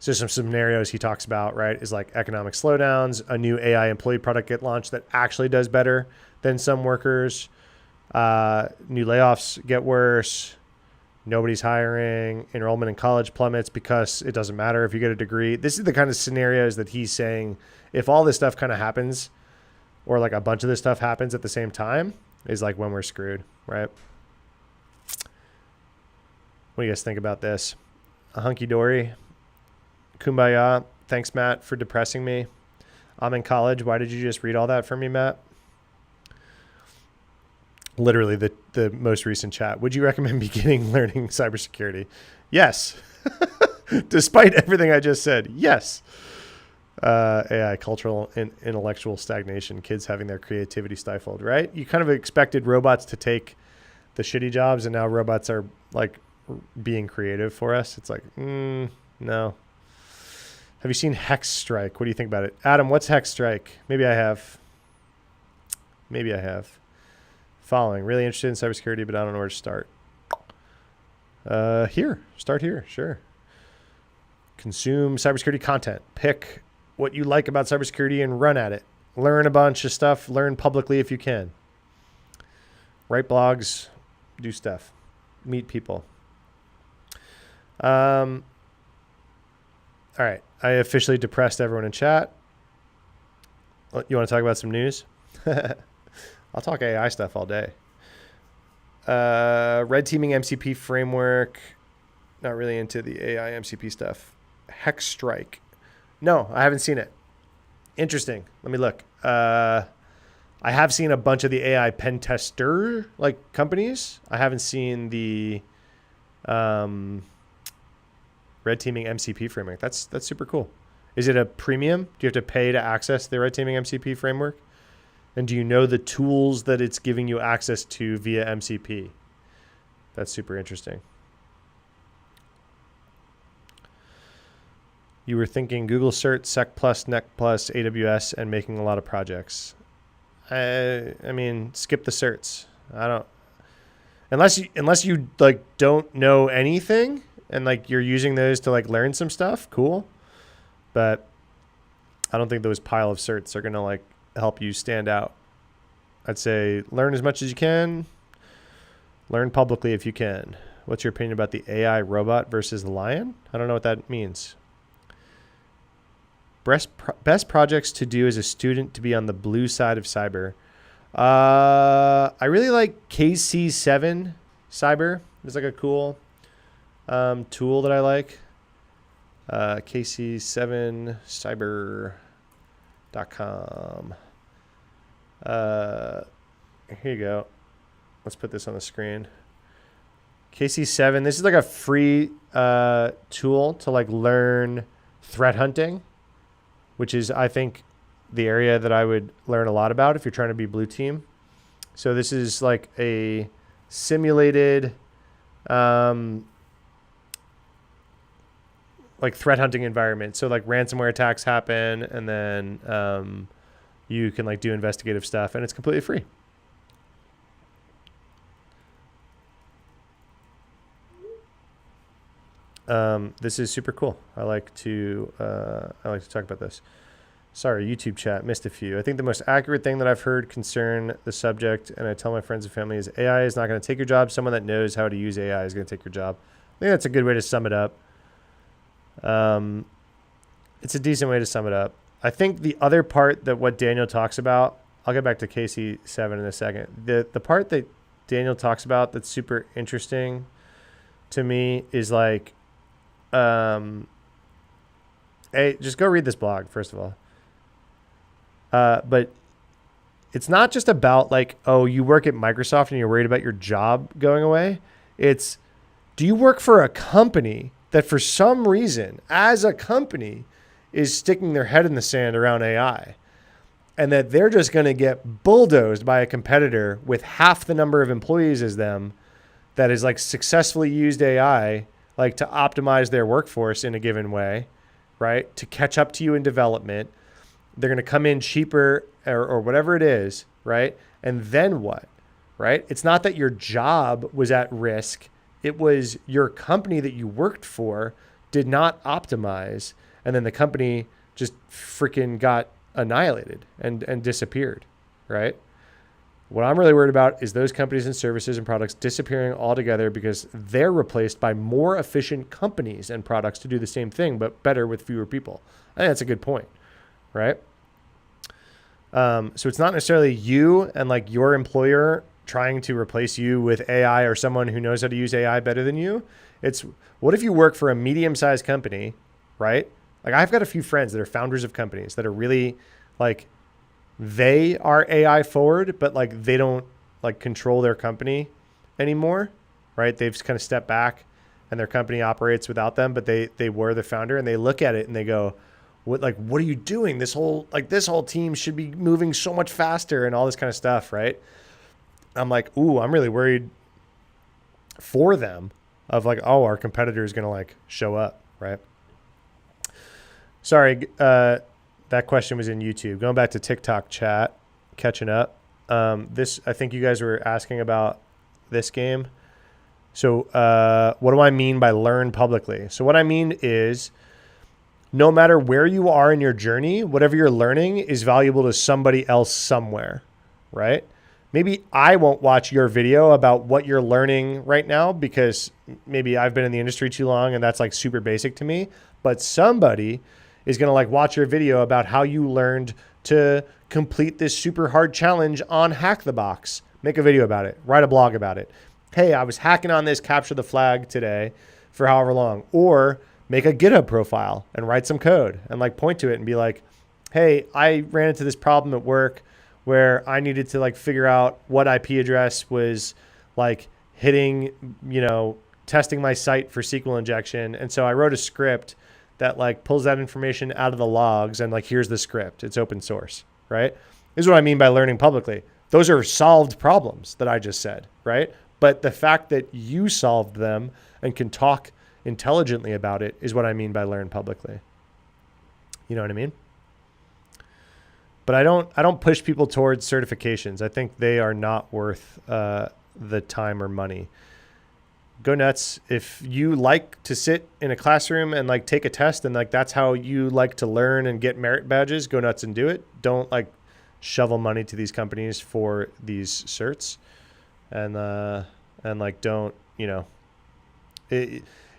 So some scenarios he talks about, right, is like economic slowdowns, a new AI employee product get launched that actually does better than some workers, new layoffs get worse, nobody's hiring, enrollment in college plummets because it doesn't matter if you get a degree. This is the kind of scenarios that he's saying, if all this stuff kind of happens, or like a bunch of this stuff happens at the same time, is like when we're screwed, right? What do you guys think about this? A hunky-dory? Kumbaya. Thanks, Matt, for depressing me. I'm in college. Why did you just read all that for me, Matt? Literally the most recent chat. Would you recommend beginning learning cybersecurity? Yes. Despite everything I just said, yes. AI, cultural and intellectual stagnation, kids having their creativity stifled, right? You kind of expected robots to take the shitty jobs, and now robots are like being creative for us. It's like, no. Have you seen Hex Strike? What do you think about it? Adam, what's Hex Strike? Maybe I have. Following. Really interested in cybersecurity, but I don't know where to start. Here. Start here. Sure. Consume cybersecurity content. Pick what you like about cybersecurity and run at it. Learn a bunch of stuff. Learn publicly if you can. Write blogs. Do stuff. Meet people. All right. I officially depressed everyone in chat. You want to talk about some news? I'll talk AI stuff all day. Red teaming MCP framework. Not really into the AI MCP stuff. Hex Strike. No, I haven't seen it. Interesting. Let me look. I have seen a bunch of the AI pen tester like companies. I haven't seen the red teaming MCP framework. That's super cool. Is it a premium? Do you have to pay to access the red teaming MCP framework? And do you know the tools that it's giving you access to via MCP? That's super interesting. You were thinking Google Cert, Sec Plus, NEC Plus, AWS, and making a lot of projects. I mean, skip the certs. I don't, unless you like don't know anything and like you're using those to like learn some stuff. Cool, but I don't think those pile of certs are gonna like help you stand out. I'd say learn as much as you can. Learn publicly if you can. What's your opinion about the AI robot versus the lion? I don't know what that means. Best projects to do as a student to be on the blue side of cyber. I really like KC7 Cyber. It's like a cool tool that I like. KC7cyber.com. Here you go. Let's put this on the screen. KC7. This is like a free tool to like learn threat hunting, which is, I think, the area that I would learn a lot about if you're trying to be blue team. So this is like a simulated like threat hunting environment. So like ransomware attacks happen, and then you can like do investigative stuff, and it's completely free. This is super cool. I like to talk about this. Sorry, YouTube chat, missed a few. I think the most accurate thing that I've heard concern the subject, and I tell my friends and family, is AI is not going to take your job. Someone that knows how to use AI is going to take your job. I think that's a good way to sum it up. It's a decent way to sum it up. I think the other part that what Daniel talks about, I'll get back to KC7 in a second. The part that Daniel talks about that's super interesting to me is like Hey, just go read this blog, first of all. But it's not just about like, oh, you work at Microsoft and you're worried about your job going away. It's, do you work for a company that for some reason, as a company, is sticking their head in the sand around AI? And that they're just going to get bulldozed by a competitor with half the number of employees as them that has like successfully used AI like to optimize their workforce in a given way, right? To catch up to you in development. They're going to come in cheaper or whatever it is, right? And then what, right? It's not that your job was at risk. It was your company that you worked for did not optimize. And then the company just freaking got annihilated and disappeared, right? What I'm really worried about is those companies and services and products disappearing altogether because they're replaced by more efficient companies and products to do the same thing, but better with fewer people. I think that's a good point, right? So it's not necessarily you and like your employer trying to replace you with AI or someone who knows how to use AI better than you. It's what if you work for a medium-sized company, right? Like I've got a few friends that are founders of companies that are really like, they are AI forward, but like they don't like control their company anymore, right? They've just kind of stepped back and their company operates without them, but they were the founder and they look at it and they go, what are you doing? This whole team should be moving so much faster and all this kind of stuff, right? I'm like, ooh, I'm really worried for them of like, oh, our competitor is going to like show up, right? Sorry, that question was in YouTube. Going back to TikTok chat, catching up. I think you guys were asking about this game. So what do I mean by learn publicly? So what I mean is no matter where you are in your journey, whatever you're learning is valuable to somebody else somewhere, right? Maybe I won't watch your video about what you're learning right now because maybe I've been in the industry too long and that's like super basic to me, but somebody is going to like watch your video about how you learned to complete this super hard challenge on Hack the Box. Make a video about it, write a blog about it. Hey, I was hacking on this capture the flag today for however long, or make a GitHub profile and write some code and like point to it and be like, hey, I ran into this problem at work where I needed to like figure out what IP address was like hitting, testing my site for SQL injection. And so I wrote a script that like pulls that information out of the logs and like, here's the script. It's open source, right? This is what I mean by learning publicly. Those are solved problems that I just said, right? But the fact that you solved them and can talk intelligently about it is what I mean by learn publicly. You know what I mean? But I don't push people towards certifications. I think they are not worth the time or money. Go nuts. If you like to sit in a classroom and like take a test and like that's how you like to learn and get merit badges, go nuts and do it. Don't like shovel money to these companies for these certs. And like don't,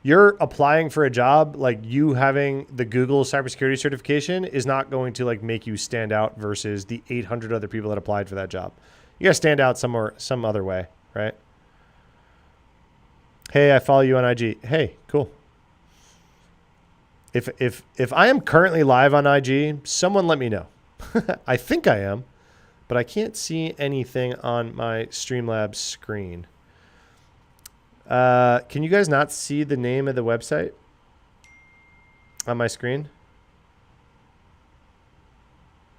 you're applying for a job, like you having the Google cybersecurity certification is not going to like make you stand out versus the 800 other people that applied for that job. You got to stand out some other way, right? Hey, I follow you on IG. Hey, cool. If I am currently live on IG, someone let me know. I think I am, but I can't see anything on my Streamlabs screen. Can you guys not see the name of the website on my screen?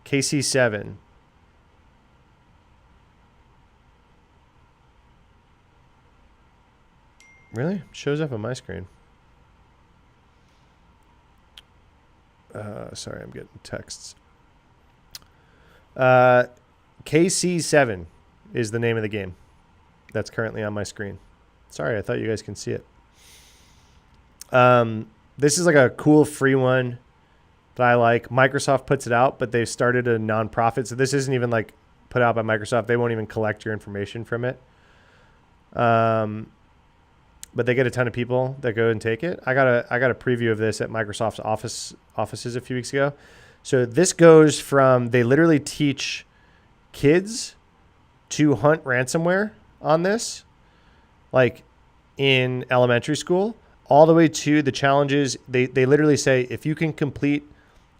KC7. Really? It shows up on my screen. Sorry, I'm getting texts. KC7 is the name of the game that's currently on my screen. Sorry, I thought you guys can see it. This is like a cool free one that I like. Microsoft puts it out, but they've started a nonprofit. So this isn't even like put out by Microsoft. They won't even collect your information from it. But they get a ton of people that go and take it. I got a preview of this at Microsoft's offices a few weeks ago. So this goes from, they literally teach kids to hunt ransomware on this, like in elementary school, all the way to the challenges. They literally say, if you can complete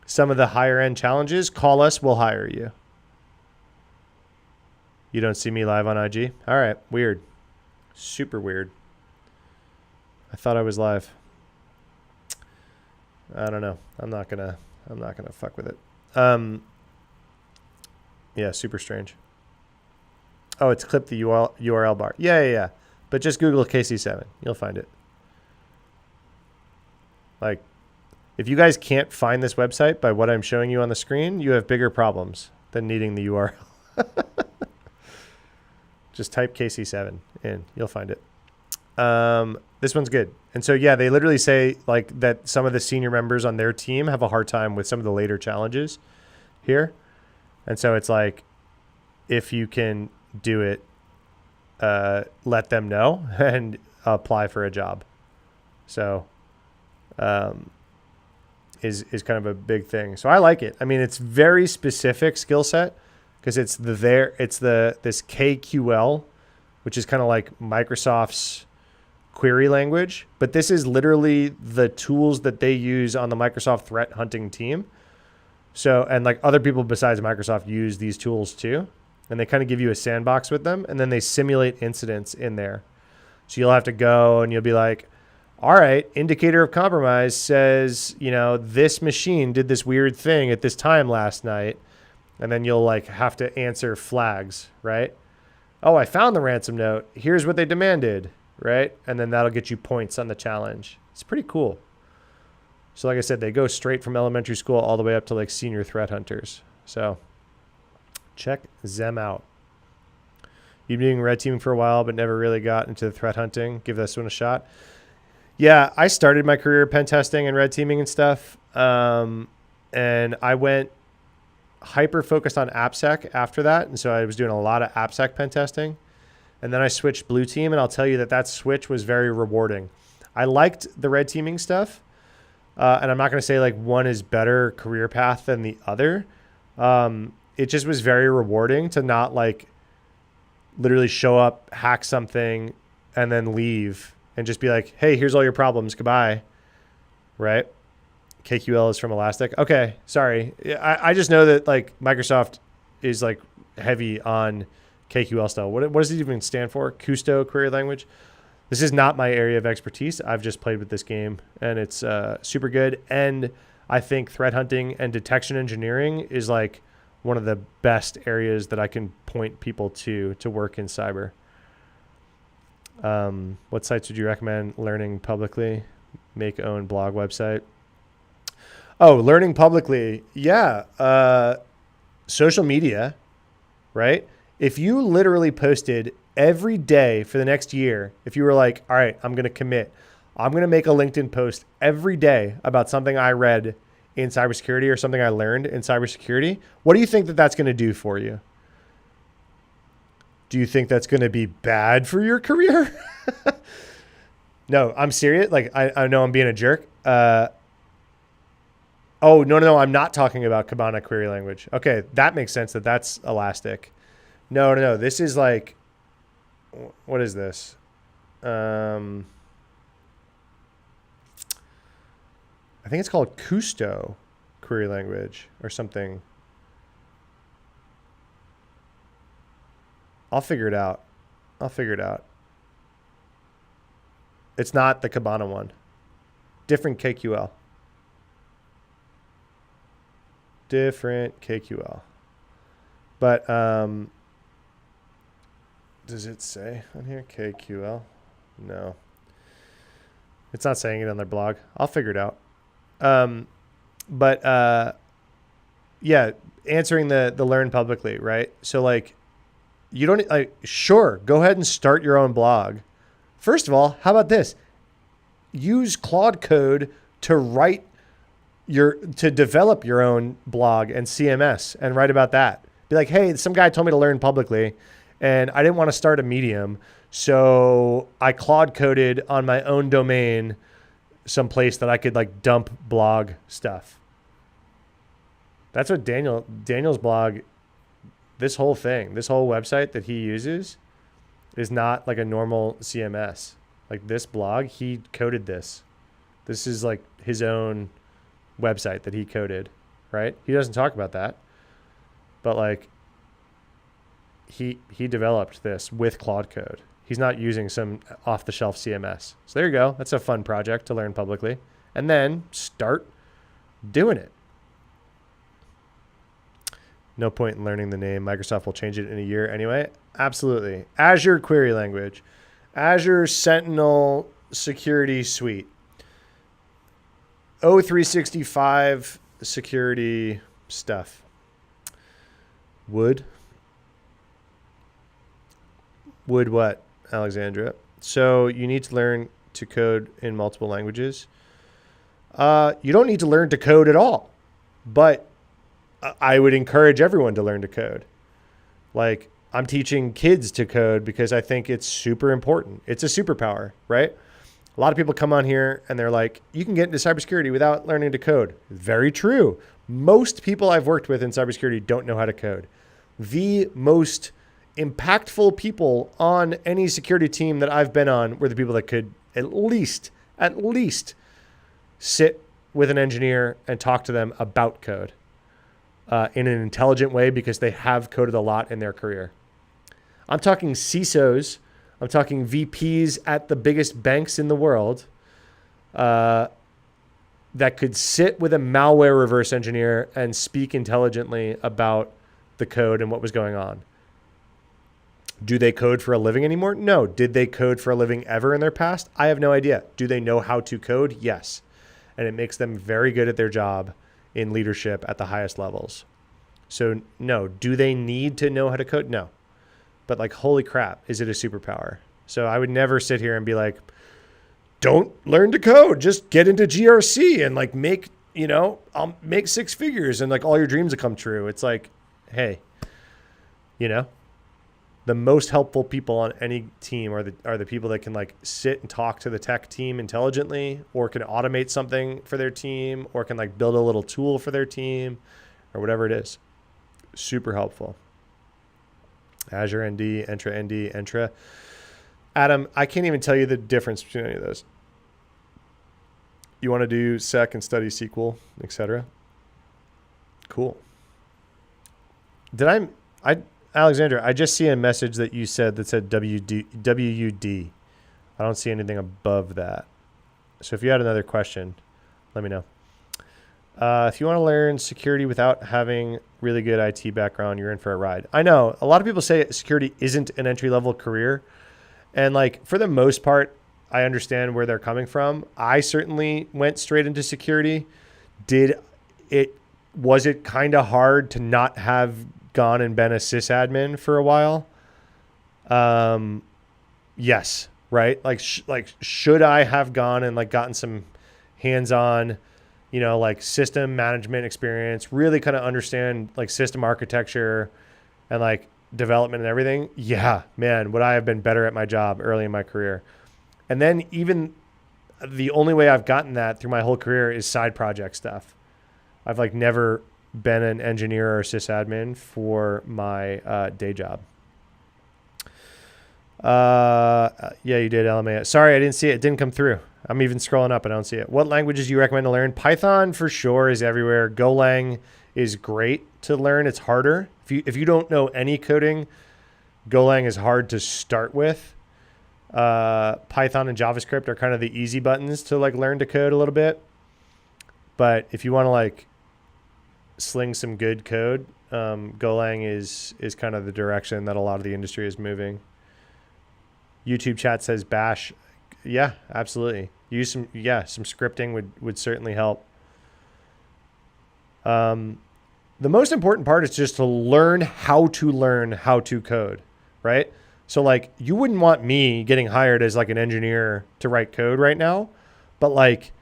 some of the higher end challenges, call us, we'll hire you. You don't see me live on IG? All right, weird. Super weird. I thought I was live. I don't know. I'm not gonna fuck with it. Yeah, super strange. Oh, it's clipped the URL bar. Yeah. But just Google KC7. You'll find it. Like, if you guys can't find this website by what I'm showing you on the screen, you have bigger problems than needing the URL. Just type KC7 in. You'll find it. This one's good. And so, yeah, they literally say like that some of the senior members on their team have a hard time with some of the later challenges here. And so it's like, if you can do it, let them know and apply for a job. So, is kind of a big thing. So I like it. I mean, it's very specific skill set because it's this KQL, which is kind of like Microsoft's query language, but this is literally the tools that they use on the Microsoft threat hunting team. So, and like other people besides Microsoft use these tools too. And they kind of give you a sandbox with them, and then they simulate incidents in there. So you'll have to go and you'll be like, all right, indicator of compromise says, this machine did this weird thing at this time last night. And then you'll like have to answer flags, right? Oh, I found the ransom note. Here's what they demanded, right? And then that'll get you points on the challenge. It's pretty cool. So like I said, they go straight from elementary school all the way up to like senior threat hunters. So check them out. You've been doing red teaming for a while, but never really got into the threat hunting. Give this one a shot. Yeah, I started my career pen testing and red teaming and stuff. And I went hyper focused on AppSec after that. And so I was doing a lot of AppSec pen testing. And then I switched blue team, and I'll tell you that switch was very rewarding. I liked the red teaming stuff. And I'm not going to say like one is better career path than the other. It just was very rewarding to not like literally show up, hack something, and then leave and just be like, hey, here's all your problems. Goodbye. Right? KQL is from Elastic. Okay. Sorry. I just know that like Microsoft is like heavy on KQL stuff. What does it even stand for? Kusto query language. This is not my area of expertise. I've just played with this game, and it's super good. And I think threat hunting and detection engineering is like one of the best areas that I can point people to work in cyber. What sites would you recommend learning publicly? Make own blog website. Oh, learning publicly. Yeah. Social media, right? If you literally posted every day for the next year, if you were like, all right, I'm going to commit, I'm going to make a LinkedIn post every day about something I read in cybersecurity or something I learned in cybersecurity, what do you think that that's going to do for you? Do you think that's going to be bad for your career? No, I'm serious. Like, I know I'm being a jerk. Oh, no. I'm not talking about Kibana query language. Okay, that makes sense that that's Elastic. No. This is like, what is this? I think it's called Kusto query language or something. I'll figure it out. It's not the Kibana one. Different KQL. But does it say on here KQL? No. It's not saying it on their blog. I'll figure it out. Yeah, answering the learn publicly, right? So like, you don't like, sure, go ahead and start your own blog. First of all, how about this? Use Claude Code to develop your own blog and CMS and write about that. Be like, hey, some guy told me to learn publicly and I didn't want to start a Medium. So I Claude coded on my own domain some place that I could like dump blog stuff. That's what Daniel's blog, this whole website that he uses is not like a normal CMS. Like this blog, he coded this. This is like his own website that he coded, right? He doesn't talk about that, but like he developed this with Claude Code. He's not using some off-the-shelf CMS. So there you go. That's a fun project to learn publicly. And then start doing it. No point in learning the name. Microsoft will change it in a year anyway. Absolutely. Azure Query Language. Azure Sentinel Security Suite. O365 security stuff. Would what, Alexandra? So you need to learn to code in multiple languages. You don't need to learn to code at all, but I would encourage everyone to learn to code. Like I'm teaching kids to code because I think it's super important. It's a superpower, right? A lot of people come on here and they're like, you can get into cybersecurity without learning to code. Very true. Most people I've worked with in cybersecurity don't know how to code. The most impactful people on any security team that I've been on were the people that could at least sit with an engineer and talk to them about code in an intelligent way because they have coded a lot in their career. I'm talking CISOs. I'm talking VPs at the biggest banks in the world that could sit with a malware reverse engineer and speak intelligently about the code and what was going on. Do they code for a living anymore? No. Did they code for a living ever in their past? I have no idea. Do they know how to code? Yes. And it makes them very good at their job in leadership at the highest levels. So no. Do they need to know how to code? No. But like, holy crap, is it a superpower? So I would never sit here and be like, don't learn to code. Just get into GRC and like I'll make 6 figures and like all your dreams will come true. It's like, hey, the most helpful people on any team are the people that can like sit and talk to the tech team intelligently, or can automate something for their team, or can like build a little tool for their team, or whatever it is. Super helpful. Azure ND, Entra ND, Entra. Adam, I can't even tell you the difference between any of those. You want to do sec and study SQL, etc. Cool. Alexandra, I just see a message that you said that said WUD. I don't see anything above that. So if you had another question, let me know. If you want to learn security without having really good IT background, you're in for a ride. I know a lot of people say security isn't an entry-level career. And like, for the most part, I understand where they're coming from. I certainly went straight into security. Was it kind of hard to not have gone and been a sysadmin for a while? Yes. Right. Like, should I have gone and like gotten some hands-on, like system management experience, really kind of understand like system architecture and like development and everything? Yeah, man, would I have been better at my job early in my career? And then even the only way I've gotten that through my whole career is side project stuff. I've like never been an engineer or sysadmin for my day job. Yeah, you did, LMA. Sorry, I didn't see it. It didn't come through. I'm even scrolling up. I don't see it. What languages do you recommend to learn? Python for sure is everywhere. Golang is great to learn. It's harder. If you don't know any coding, Golang is hard to start with. Python and JavaScript are kind of the easy buttons to like learn to code a little bit. But if you want to like sling some good code, Golang is kind of the direction that a lot of the industry is moving. YouTube chat says Bash. Yeah, absolutely. Use some scripting would certainly help. The most important part is just to learn how to code, right? So like, you wouldn't want me getting hired as like an engineer to write code right now, but like,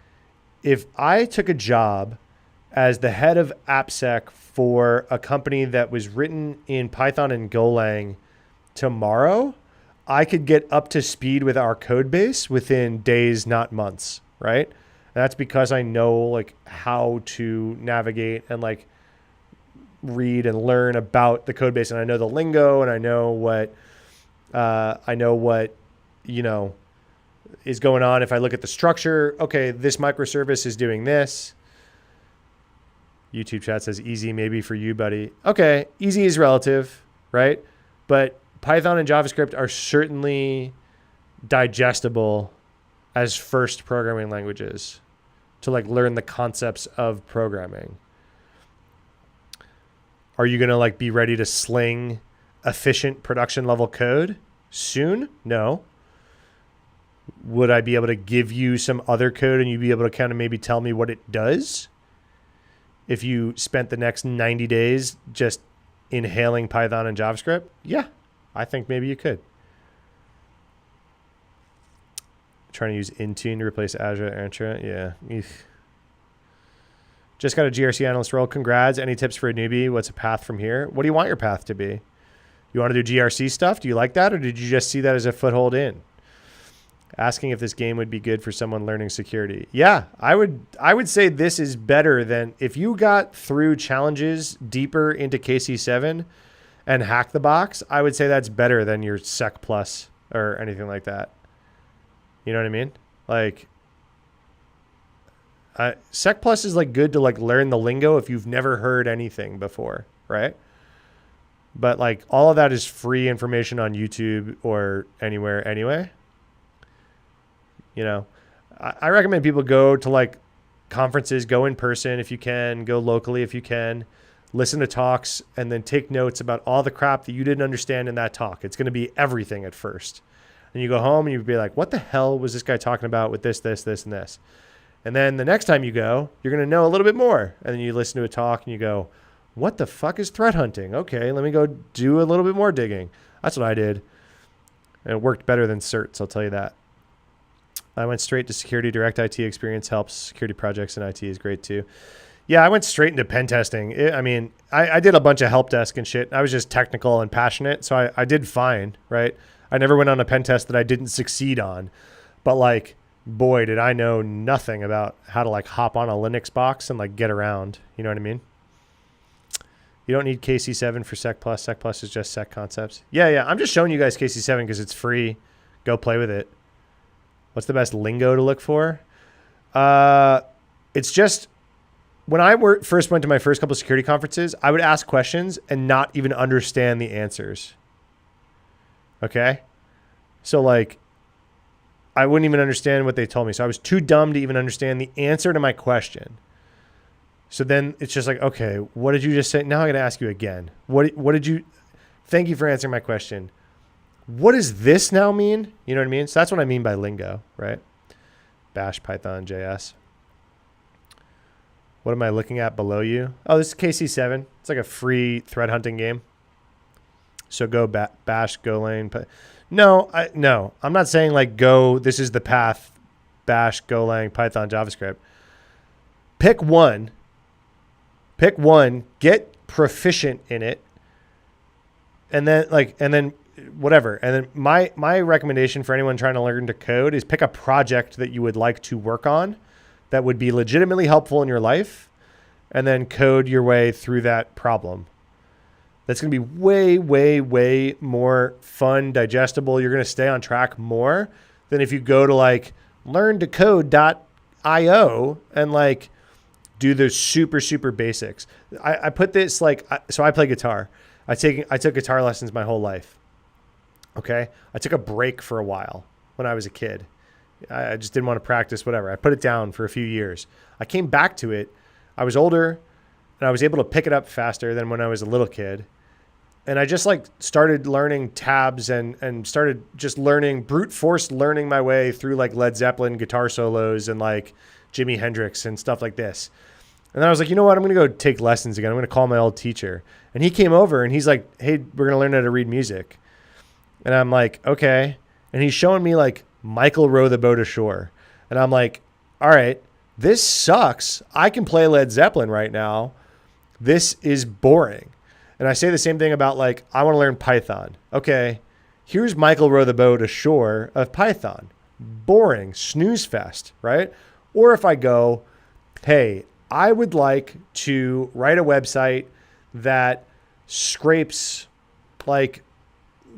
if I took a job as the head of AppSec for a company that was written in Python and Golang tomorrow, I could get up to speed with our code base within days, not months, right? And that's because I know like how to navigate and like read and learn about the code base, and I know the lingo, and I know what is going on. If I look at the structure, okay, this microservice is doing this. YouTube chat says easy maybe for you, buddy. Okay, easy is relative, right? But Python and JavaScript are certainly digestible as first programming languages to like learn the concepts of programming. Are you going to like be ready to sling efficient production level code soon? No. Would I be able to give you some other code and you'd be able to kind of maybe tell me what it does? If you spent the next 90 days just inhaling Python and JavaScript? Yeah, I think maybe you could. Trying to use Intune to replace Azure Entra. Yeah. Eef. Just got a GRC analyst role. Congrats. Any tips for a newbie? What's a path from here? What do you want your path to be? You want to do GRC stuff? Do you like that? Or did you just see that as a foothold in? Asking if this game would be good for someone learning security. Yeah, I would say this is better than if you got through challenges deeper into KC7 and hack the box. I would say that's better than your Sec Plus or anything like that. You know what I mean? Like Sec Plus is like good to like learn the lingo if you've never heard anything before, right? But like all of that is free information on YouTube or anywhere anyway. You know, I recommend people go to like conferences, go in person if you can, go locally if you can, listen to talks, and then take notes about all the crap that you didn't understand in that talk. It's going to be everything at first. And you go home and you'd be like, what the hell was this guy talking about with this, this, this, and this? And then the next time you go, you're going to know a little bit more. And then you listen to a talk and you go, what the fuck is threat hunting? Okay, let me go do a little bit more digging. That's what I did. And it worked better than certs, I'll tell you that. I went straight to security. Direct IT experience helps. Security projects in IT is great too. Yeah, I went straight into pen testing. I did a bunch of help desk and shit. I was just technical and passionate, so I did fine, right? I never went on a pen test that I didn't succeed on. But like, boy, did I know nothing about how to like hop on a Linux box and like get around. You know what I mean? You don't need KC7 for Sec Plus. Sec Plus is just Sec concepts. Yeah. I'm just showing you guys KC7 because it's free. Go play with it. What's the best lingo to look for? It's just when I first went to my first couple of security conferences, I would ask questions and not even understand the answers. Okay? So like, I wouldn't even understand what they told me. So I was too dumb to even understand the answer to my question. So then it's just like, okay, what did you just say? Now I got to ask you again. What did you, thank you for answering my question. What does this now mean? You know what I mean? So that's what I mean by lingo, right? Bash Python JS. What am I looking at below you? Oh, this is KC7. It's like a free threat hunting game. So go bash, Golang. No, I'm not saying like go, this is the path, bash, Golang, Python, JavaScript. Pick one, get proficient in it. And then whatever. And then my recommendation for anyone trying to learn to code is pick a project that you would like to work on that would be legitimately helpful in your life, and then code your way through that problem. That's going to be way, way, way more fun, digestible. You're going to stay on track more than if you go to like learntocode.io and like do the super, super basics. I put this like, so I play guitar. I took guitar lessons my whole life. Okay. I took a break for a while when I was a kid. I just didn't want to practice, whatever. I put it down for a few years. I came back to it. I was older and I was able to pick it up faster than when I was a little kid. And I just like started learning tabs and started just brute force learning my way through like Led Zeppelin guitar solos and like Jimi Hendrix and stuff like this. And then I was like, you know what? I'm going to go take lessons again. I'm going to call my old teacher. And he came over and he's like, hey, we're going to learn how to read music. And I'm like, okay. And he's showing me like Michael Row the Boat Ashore. And I'm like, all right, this sucks. I can play Led Zeppelin right now. This is boring. And I say the same thing about like, I want to learn Python. Okay, here's Michael Row the Boat Ashore of Python. Boring, snooze fest, right? Or if I go, hey, I would like to write a website that scrapes like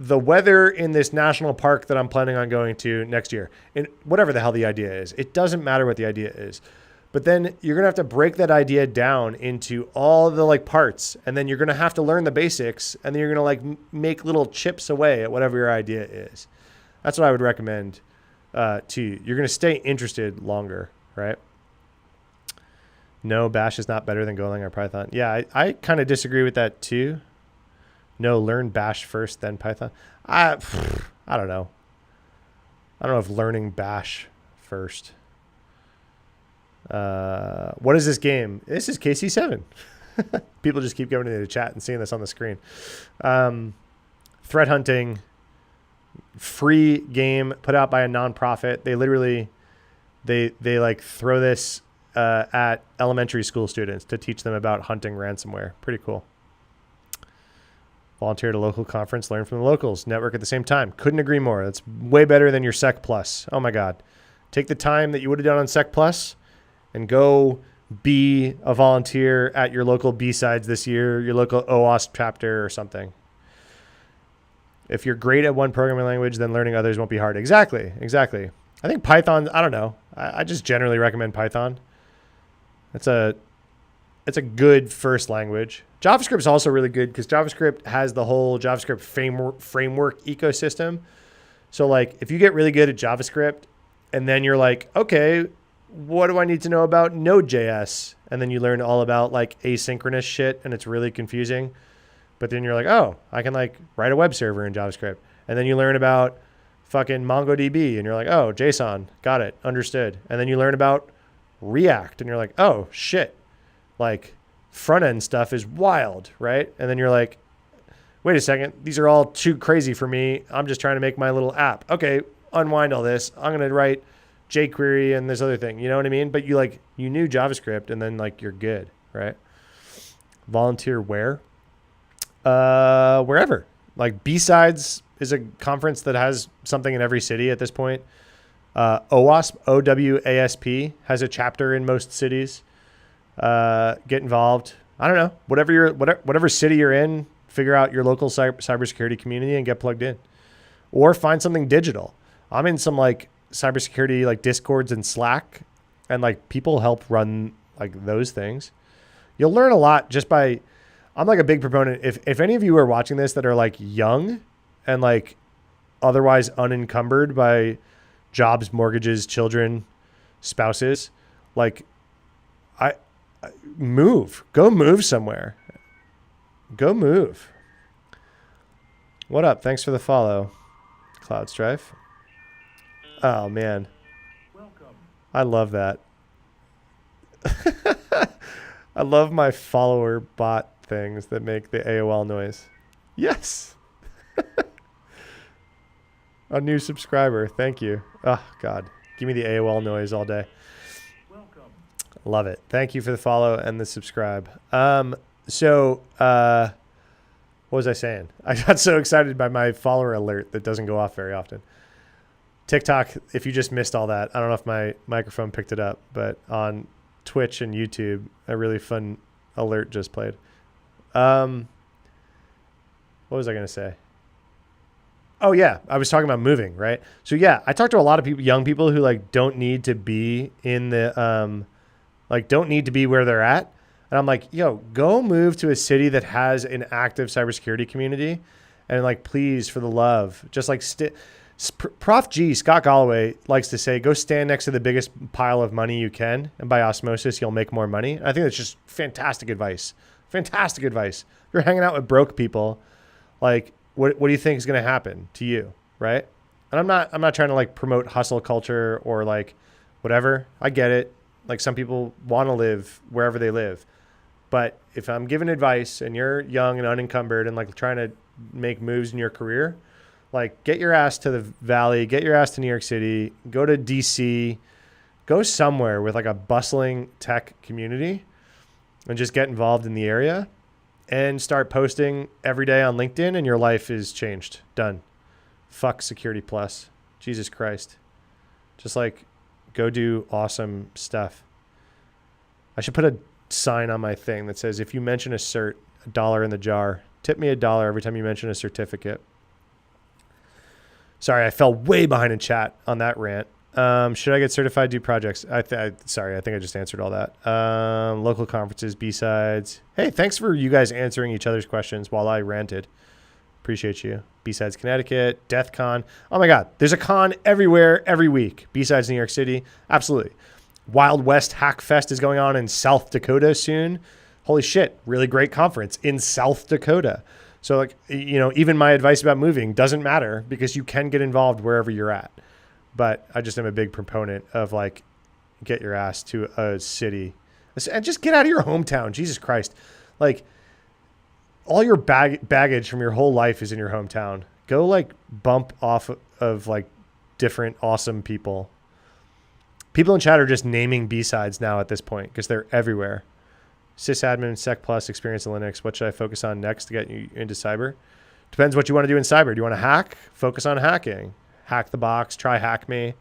the weather in this national park that I'm planning on going to next year, and whatever the hell the idea is. It doesn't matter what the idea is. But then you're going to have to break that idea down into all the like parts, and then you're going to have to learn the basics, and then you're going to like make little chips away at whatever your idea is. That's what I would recommend to you. You're going to stay interested longer, right? No, Bash is not better than Golang or Python. Yeah, I kind of disagree with that too. No, learn Bash first, then Python. I don't know. I don't know if learning Bash first. What is this game? This is KC7. People just keep going into the chat and seeing this on the screen. Threat hunting, free game put out by a nonprofit. They literally, they like throw this at elementary school students to teach them about hunting ransomware. Pretty cool. Volunteer at a local conference, learn from the locals, network at the same time. Couldn't agree more. That's way better than your Sec Plus. Oh my God. Take the time that you would have done on Sec Plus and go be a volunteer at your local B-Sides this year, your local OWASP chapter or something. If you're great at one programming language, then learning others won't be hard. Exactly. I think Python, I don't know. I just generally recommend Python. It's a good first language. JavaScript is also really good because JavaScript has the whole JavaScript framework ecosystem. So like if you get really good at JavaScript and then you're like, okay, what do I need to know about Node.js? And then you learn all about like asynchronous shit and it's really confusing. But then you're like, oh, I can like write a web server in JavaScript. And then you learn about fucking MongoDB and you're like, oh, JSON, got it, understood. And then you learn about React and you're like, oh shit, like front end stuff is wild, right? And then you're like, wait a second, these are all too crazy for me. I'm just trying to make my little app. Okay, unwind all this. I'm going to write jQuery and this other thing, you know what I mean? But you knew JavaScript and then like you're good, right? Volunteer where? Wherever. Like B-Sides is a conference that has something in every city at this point. OWASP, OWASP has a chapter in most cities. Get involved. I don't know, whatever city you're in, figure out your local cybersecurity community and get plugged in, or find something digital. I'm in some like cybersecurity like Discords and Slack, and like people help run like those things. You'll learn a lot just by. I'm like a big proponent. If any of you are watching this that are like young and like otherwise unencumbered by jobs, mortgages, children, spouses, like go move somewhere. Go move. What up? Thanks for the follow, Cloud Strife. Oh man. Welcome. I love that. I love my follower bot things that make the AOL noise. Yes. A new subscriber. Thank you. Oh God. Give me the AOL noise all day. Welcome. Love it. Thank you for the follow and the subscribe. What was I saying? I got so excited by my follower alert that doesn't go off very often. TikTok, if you just missed all that, I don't know if my microphone picked it up, but on Twitch and YouTube, a really fun alert just played. What was I going to say? Oh yeah, I was talking about moving, right? So yeah, I talked to a lot of people, young people who like don't need to be in the, don't need to be where they're at. And I'm like, yo, go move to a city that has an active cybersecurity community. And like, please, for the love, just like Prof G, Scott Galloway likes to say, go stand next to the biggest pile of money you can. And by osmosis, you'll make more money. I think that's just fantastic advice. Fantastic advice. If you're hanging out with broke people, like, what do you think is going to happen to you, right? And I'm not trying to like promote hustle culture or like whatever. I get it. Like some people want to live wherever they live. But if I'm giving advice and you're young and unencumbered and like trying to make moves in your career, like get your ass to the Valley, get your ass to New York City, go to DC, go somewhere with like a bustling tech community and just get involved in the area and start posting every day on LinkedIn and your life is changed. Done. Fuck Security Plus. Jesus Christ. Just like go do awesome stuff. I should put a sign on my thing that says, if you mention a cert, $1 in the jar. Tip me $1 every time you mention a certificate. Sorry, I fell way behind in chat on that rant. Should I get certified, do projects? Sorry, I think I just answered all that. Local conferences, B-sides. Hey, thanks for you guys answering each other's questions while I ranted. Appreciate you. B-sides Connecticut, Death Con. Oh my God, there's a con everywhere, every week. B-sides New York City, absolutely. Wild West Hack Fest is going on in South Dakota soon. Holy shit, really great conference in South Dakota. So like, even my advice about moving doesn't matter because you can get involved wherever you're at. But I just am a big proponent of like, get your ass to a city and just get out of your hometown. Jesus Christ. Like all your baggage from your whole life is in your hometown. Go like bump off of like different awesome people. People in chat are just naming B-sides now at this point because they're everywhere. Sysadmin, Sec Plus, experience in Linux. What should I focus on next to get you into cyber? Depends what you want to do in cyber. Do you want to hack? Focus on hacking. Hack the box. Try hack me.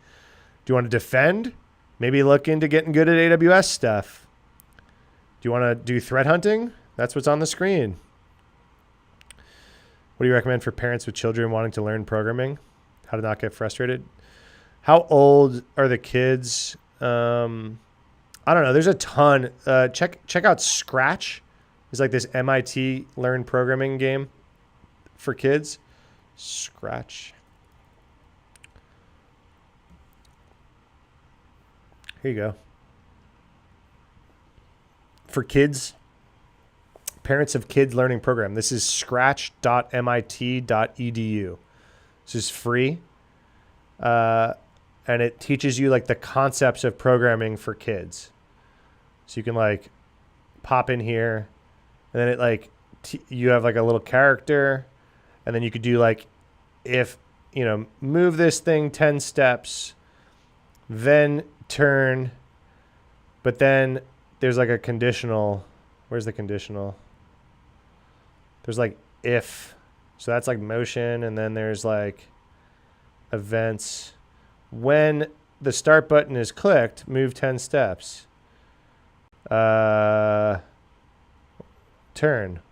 Do you want to defend? Maybe look into getting good at AWS stuff. Do you want to do threat hunting? That's what's on the screen. What do you recommend for parents with children wanting to learn programming? How to not get frustrated? How old are the kids? I don't know. There's a ton. Check out Scratch. It's like this MIT learn programming game for kids. Scratch. Here you go. For kids, parents of kids learning program. This is scratch.mit.edu. This is free. And it teaches you like the concepts of programming for kids. So you can like pop in here and then it like, you have like a little character and then you could do like, if, move this thing 10 steps, then turn, but then there's like a conditional. Where's the conditional? There's like if, so that's like motion. And then there's like events. When the start button is clicked, move 10 steps. Turn,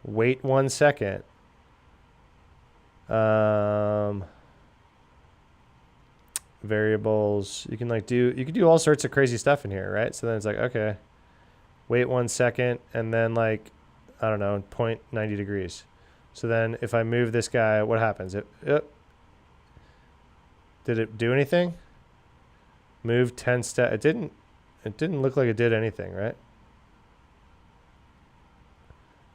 wait 1 second. Variables. You can do all sorts of crazy stuff in here, right? So then it's like, okay, wait 1 second. And then like, I don't know, point 90 degrees. So then if I move this guy, what happens? Did it do anything? Move 10 steps. It didn't look like it did anything, right?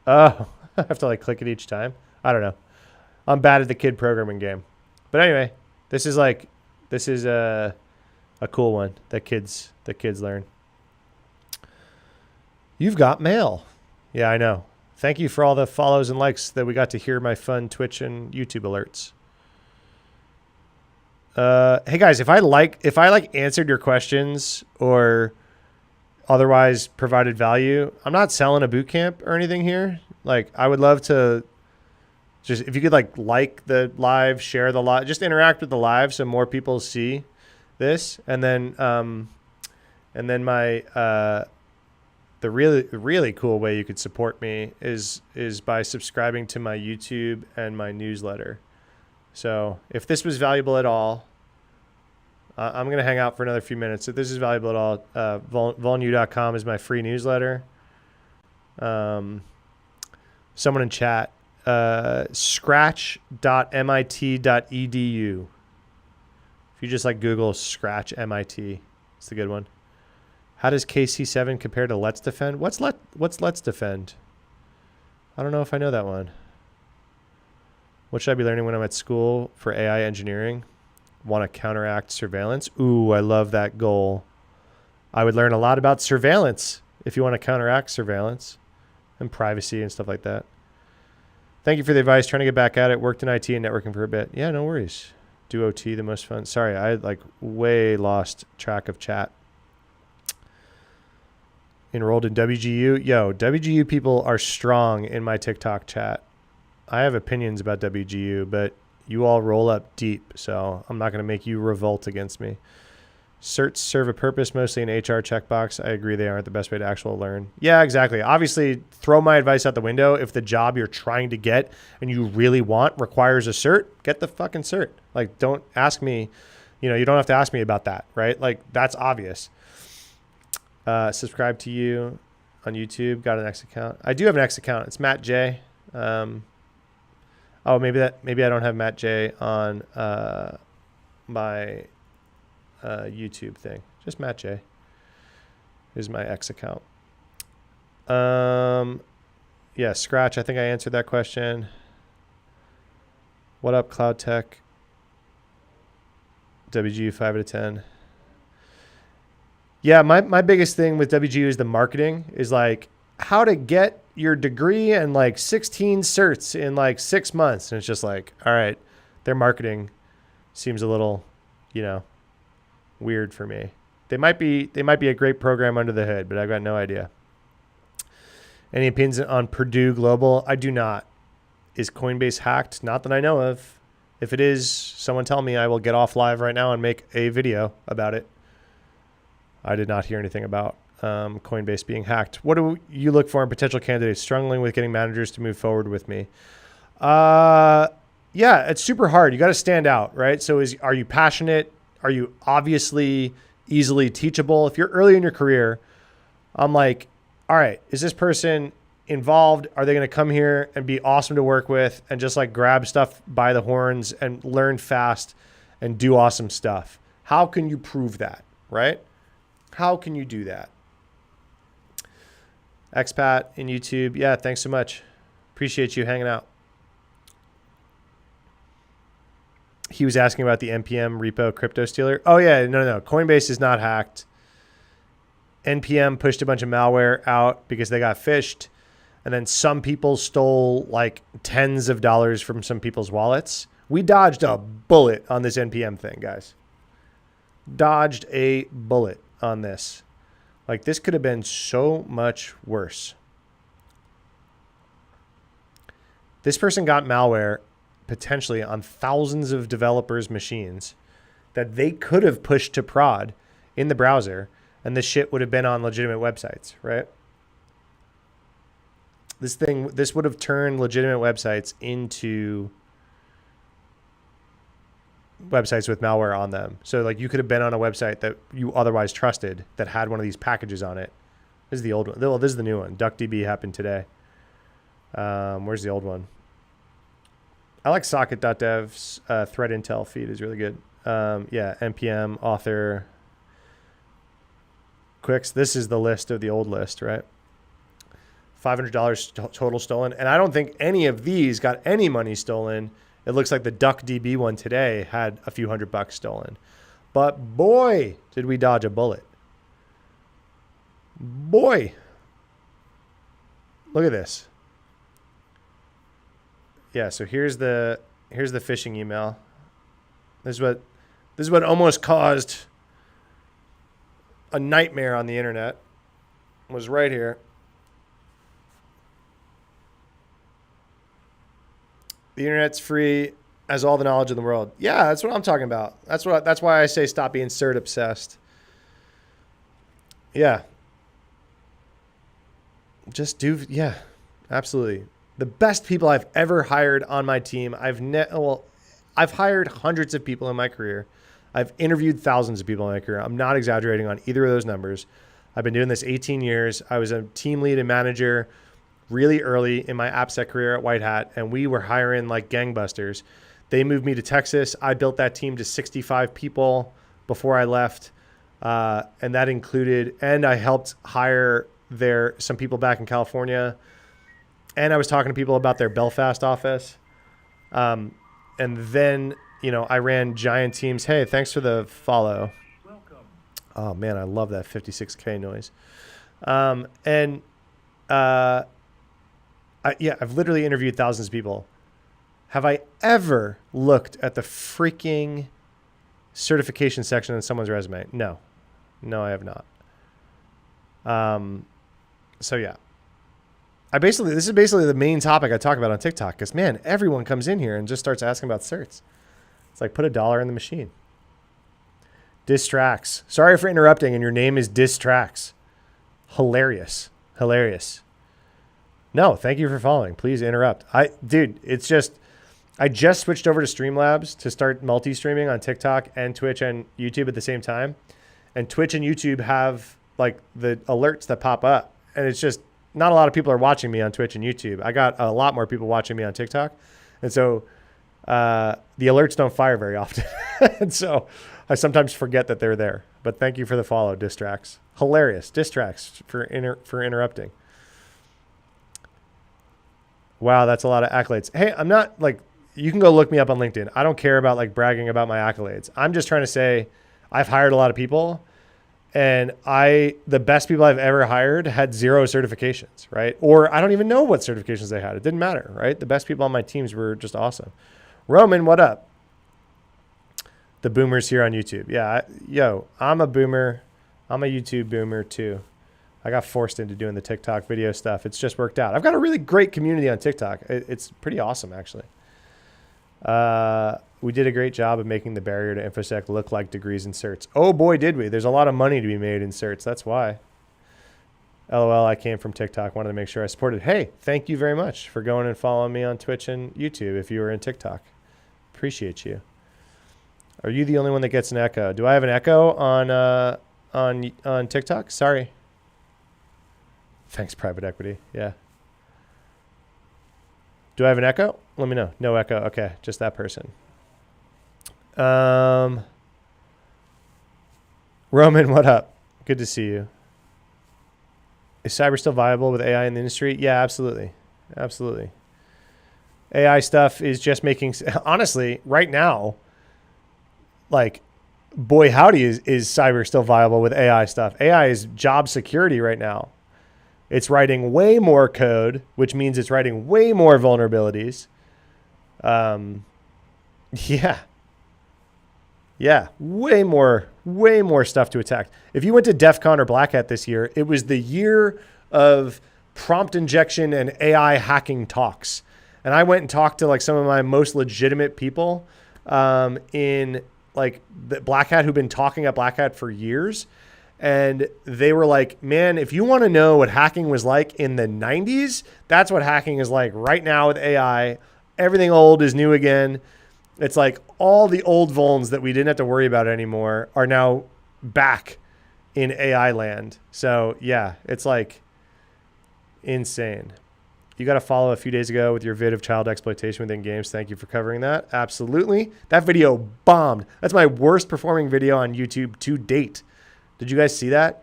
Oh, I have to like click it each time. I don't know. I'm bad at the kid programming game. But anyway, this is a cool one that kids learn. You've got mail. Yeah, I know. Thank you for all the follows and likes that we got to hear my fun Twitch and YouTube alerts. Hey guys, if I answered your questions or otherwise provided value, I'm not selling a boot camp or anything here. Like, I would love to just, if you could like the live, share the live, just interact with the live so more people see this. And then the really cool way you could support me is by subscribing to my YouTube and my newsletter. So if this was valuable at all, I'm going to hang out for another few minutes. If this is valuable at all, volnu.com is my free newsletter. Someone in chat, scratch.mit.edu. If you just like Google Scratch MIT, it's the good one. How does KC7 compare to Let's Defend? What's Let's Defend? I don't know if I know that one. What should I be learning when I'm at school for AI engineering? Want to counteract surveillance? Ooh, I love that goal. I would learn a lot about surveillance if you want to counteract surveillance and privacy and stuff like that. Thank you for the advice. Trying to get back at it. Worked in IT and networking for a bit. Yeah, no worries. Do OT the most fun. Sorry, I like way lost track of chat. Enrolled in WGU. Yo, WGU people are strong in my TikTok chat. I have opinions about WGU, but you all roll up deep, so I'm not going to make you revolt against me. Certs serve a purpose, mostly an HR checkbox. I agree they aren't the best way to actually learn. Yeah, exactly. Obviously, throw my advice out the window. If the job you're trying to get and you really want requires a cert, get the fucking cert. Like, don't ask me, you don't have to ask me about that, right? Like, that's obvious. Subscribe to you on YouTube. Got an X account. I do have an X account. It's mattjay. Maybe I don't have mattjay on my YouTube thing. Just mattjay is my X account. Yeah, Scratch. I think I answered that question. What up, Cloud Tech? WGU 5 out of 10. Yeah, my biggest thing with WGU is the marketing is like how to get your degree and like 16 certs in like 6 months. And it's just like, all right, their marketing seems a little, weird for me. They might be a great program under the hood, but I've got no idea. Any opinions on Purdue Global? I do not. Is Coinbase hacked? Not that I know of. If it is, someone tell me. I will get off live right now and make a video about it. I did not hear anything about Coinbase being hacked. What do you look for in potential candidates struggling with getting managers to move forward with me? Yeah, it's super hard. You got to stand out, right? So are you passionate? Are you obviously easily teachable? If you're early in your career, I'm like, all right, is this person involved? Are they going to come here and be awesome to work with and just like grab stuff by the horns and learn fast and do awesome stuff? How can you prove that, right? How can you do that? Expat in YouTube. Yeah, thanks so much. Appreciate you hanging out. He was asking about the NPM repo crypto stealer. Oh, yeah. No. Coinbase is not hacked. NPM pushed a bunch of malware out because they got phished. And then some people stole like tens of dollars from some people's wallets. We dodged a bullet on this NPM thing, guys. Dodged a bullet on this. Like, this could have been so much worse. This person got malware potentially on thousands of developers' machines that they could have pushed to prod in the browser, and this shit would have been on legitimate websites, right? This would have turned legitimate websites into websites with malware on them. So like you could have been on a website that you otherwise trusted that had one of these packages on it. This is the old one. Well, this is the new one. DuckDB happened today. Where's the old one? I like socket.dev's threat intel feed is really good. Yeah, NPM, author, Quicks. This is the list of the old list, right? $500 total stolen. And I don't think any of these got any money stolen. It looks like the DuckDB one today had a few $100 stolen. But boy, did we dodge a bullet. Boy. Look at this. Yeah, so here's the phishing email. This is what almost caused a nightmare on the internet. It was right here. The internet's free as all the knowledge in the world. Yeah, that's what I'm talking about. That's why I say stop being cert obsessed. Yeah. Yeah, absolutely. The best people I've ever hired on my team. I've hired hundreds of people in my career. I've interviewed thousands of people in my career. I'm not exaggerating on either of those numbers. I've been doing this 18 years. I was a team lead and manager really early in my AppSec career at White Hat, and we were hiring like gangbusters. They moved me to Texas. I built that team to 65 people before I left, and that included, and I helped hire some people back in California, and I was talking to people about their Belfast office, and then I ran giant teams. Hey, thanks for the follow. Welcome. Oh man, I love that 56K noise. I've literally interviewed thousands of people. Have I ever looked at the freaking certification section in someone's resume? No, I have not. So yeah, this is basically the main topic I talk about on TikTok. Cause man, everyone comes in here and just starts asking about certs. It's like put $1 in the machine. Distracts. Sorry for interrupting, and your name is Distracts. Hilarious. Hilarious. No, thank you for following. Please interrupt. Dude, it's just, I just switched over to Streamlabs to start multi-streaming on TikTok and Twitch and YouTube at the same time. And Twitch and YouTube have like the alerts that pop up. And it's just, not a lot of people are watching me on Twitch and YouTube. I got a lot more people watching me on TikTok. And so the alerts don't fire very often. And so I sometimes forget that they're there. But thank you for the follow, Distracts. Hilarious. Distracts for interrupting. Wow, that's a lot of accolades. Hey, I'm not like, you can go look me up on LinkedIn. I don't care about like bragging about my accolades. I'm just trying to say I've hired a lot of people, and the best people I've ever hired had 0 certifications, right? Or I don't even know what certifications they had. It didn't matter, right? The best people on my teams were just awesome. Roman, what up? The boomers here on YouTube. Yeah, I'm a boomer. I'm a YouTube boomer too. I got forced into doing the TikTok video stuff. It's just worked out. I've got a really great community on TikTok. It's pretty awesome, actually. We did a great job of making the barrier to InfoSec look like degrees and certs. Oh boy, did we. There's a lot of money to be made in certs. That's why. LOL, I came from TikTok. Wanted to make sure I supported. Hey, thank you very much for going and following me on Twitch and YouTube if you were in TikTok. Appreciate you. Are you the only one that gets an echo? Do I have an echo on TikTok? Sorry. Thanks, private equity. Yeah. Do I have an echo? Let me know. No echo. Okay, just that person. Roman, what up? Good to see you. Is cyber still viable with AI in the industry? Yeah, absolutely. Absolutely. AI stuff is just making, honestly, right now, like, boy, howdy, is cyber still viable with AI stuff. AI is job security right now. It's writing way more code, which means it's writing way more vulnerabilities. Yeah, way more stuff to attack. If you went to DEF CON or Black Hat this year, it was the year of prompt injection and AI hacking talks. And I went and talked to like some of my most legitimate people in like the Black Hat who've been talking at Black Hat for years. And they were like, man, if you want to know what hacking was like in the 90s, that's what hacking is like right now with AI. Everything old is new again. It's like all the old vulns that we didn't have to worry about anymore are now back in AI land. So yeah, it's like insane. You got a follow a few days ago with your vid of child exploitation within games. Thank you for covering that. Absolutely. That video bombed. That's my worst performing video on YouTube to date. Did you guys see that?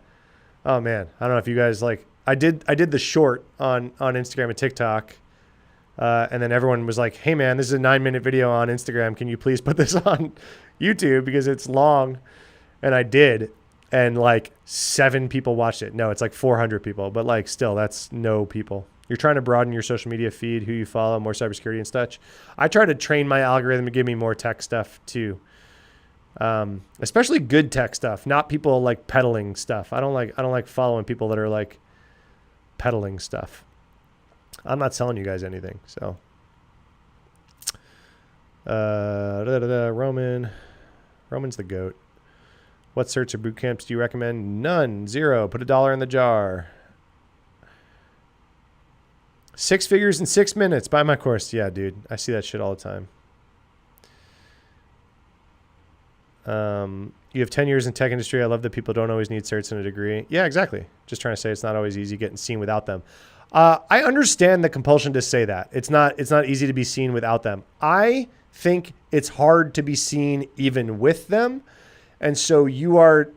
Oh man, I don't know if you guys like, I did the short on Instagram and TikTok. And then everyone was like, hey man, this is a 9-minute video on Instagram. Can you please put this on YouTube because it's long? And I did. And like 7 people watched it. No, it's like 400 people, but like still that's no people. You're trying to broaden your social media feed, who you follow, more cybersecurity and such. I try to train my algorithm to give me more tech stuff too. Especially good tech stuff, not people like peddling stuff. I don't like following people that are like peddling stuff. I'm not selling you guys anything. So, Roman's the GOAT. What certs or boot camps do you recommend? None. 0. Put $1 in the jar. 6 figures in 6 minutes. Buy my course. Yeah, dude. I see that shit all the time. You have 10 years in tech industry. I love that people don't always need certs and a degree. Yeah, exactly. Just trying to say it's not always easy getting seen without them. I understand the compulsion to say that. It's not easy to be seen without them. I think it's hard to be seen even with them. And so you are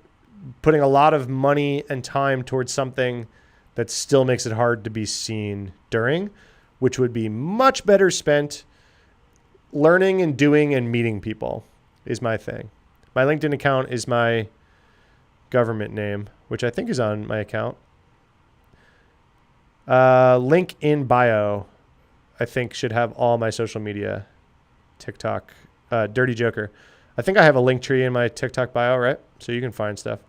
putting a lot of money and time towards something that still makes it hard to be seen during, which would be much better spent learning and doing and meeting people is my thing. My LinkedIn account is my government name, which I think is on my account. Link in bio, I think should have all my social media. TikTok, Dirty Joker. I think I have a link tree in my TikTok bio, right? So you can find stuff.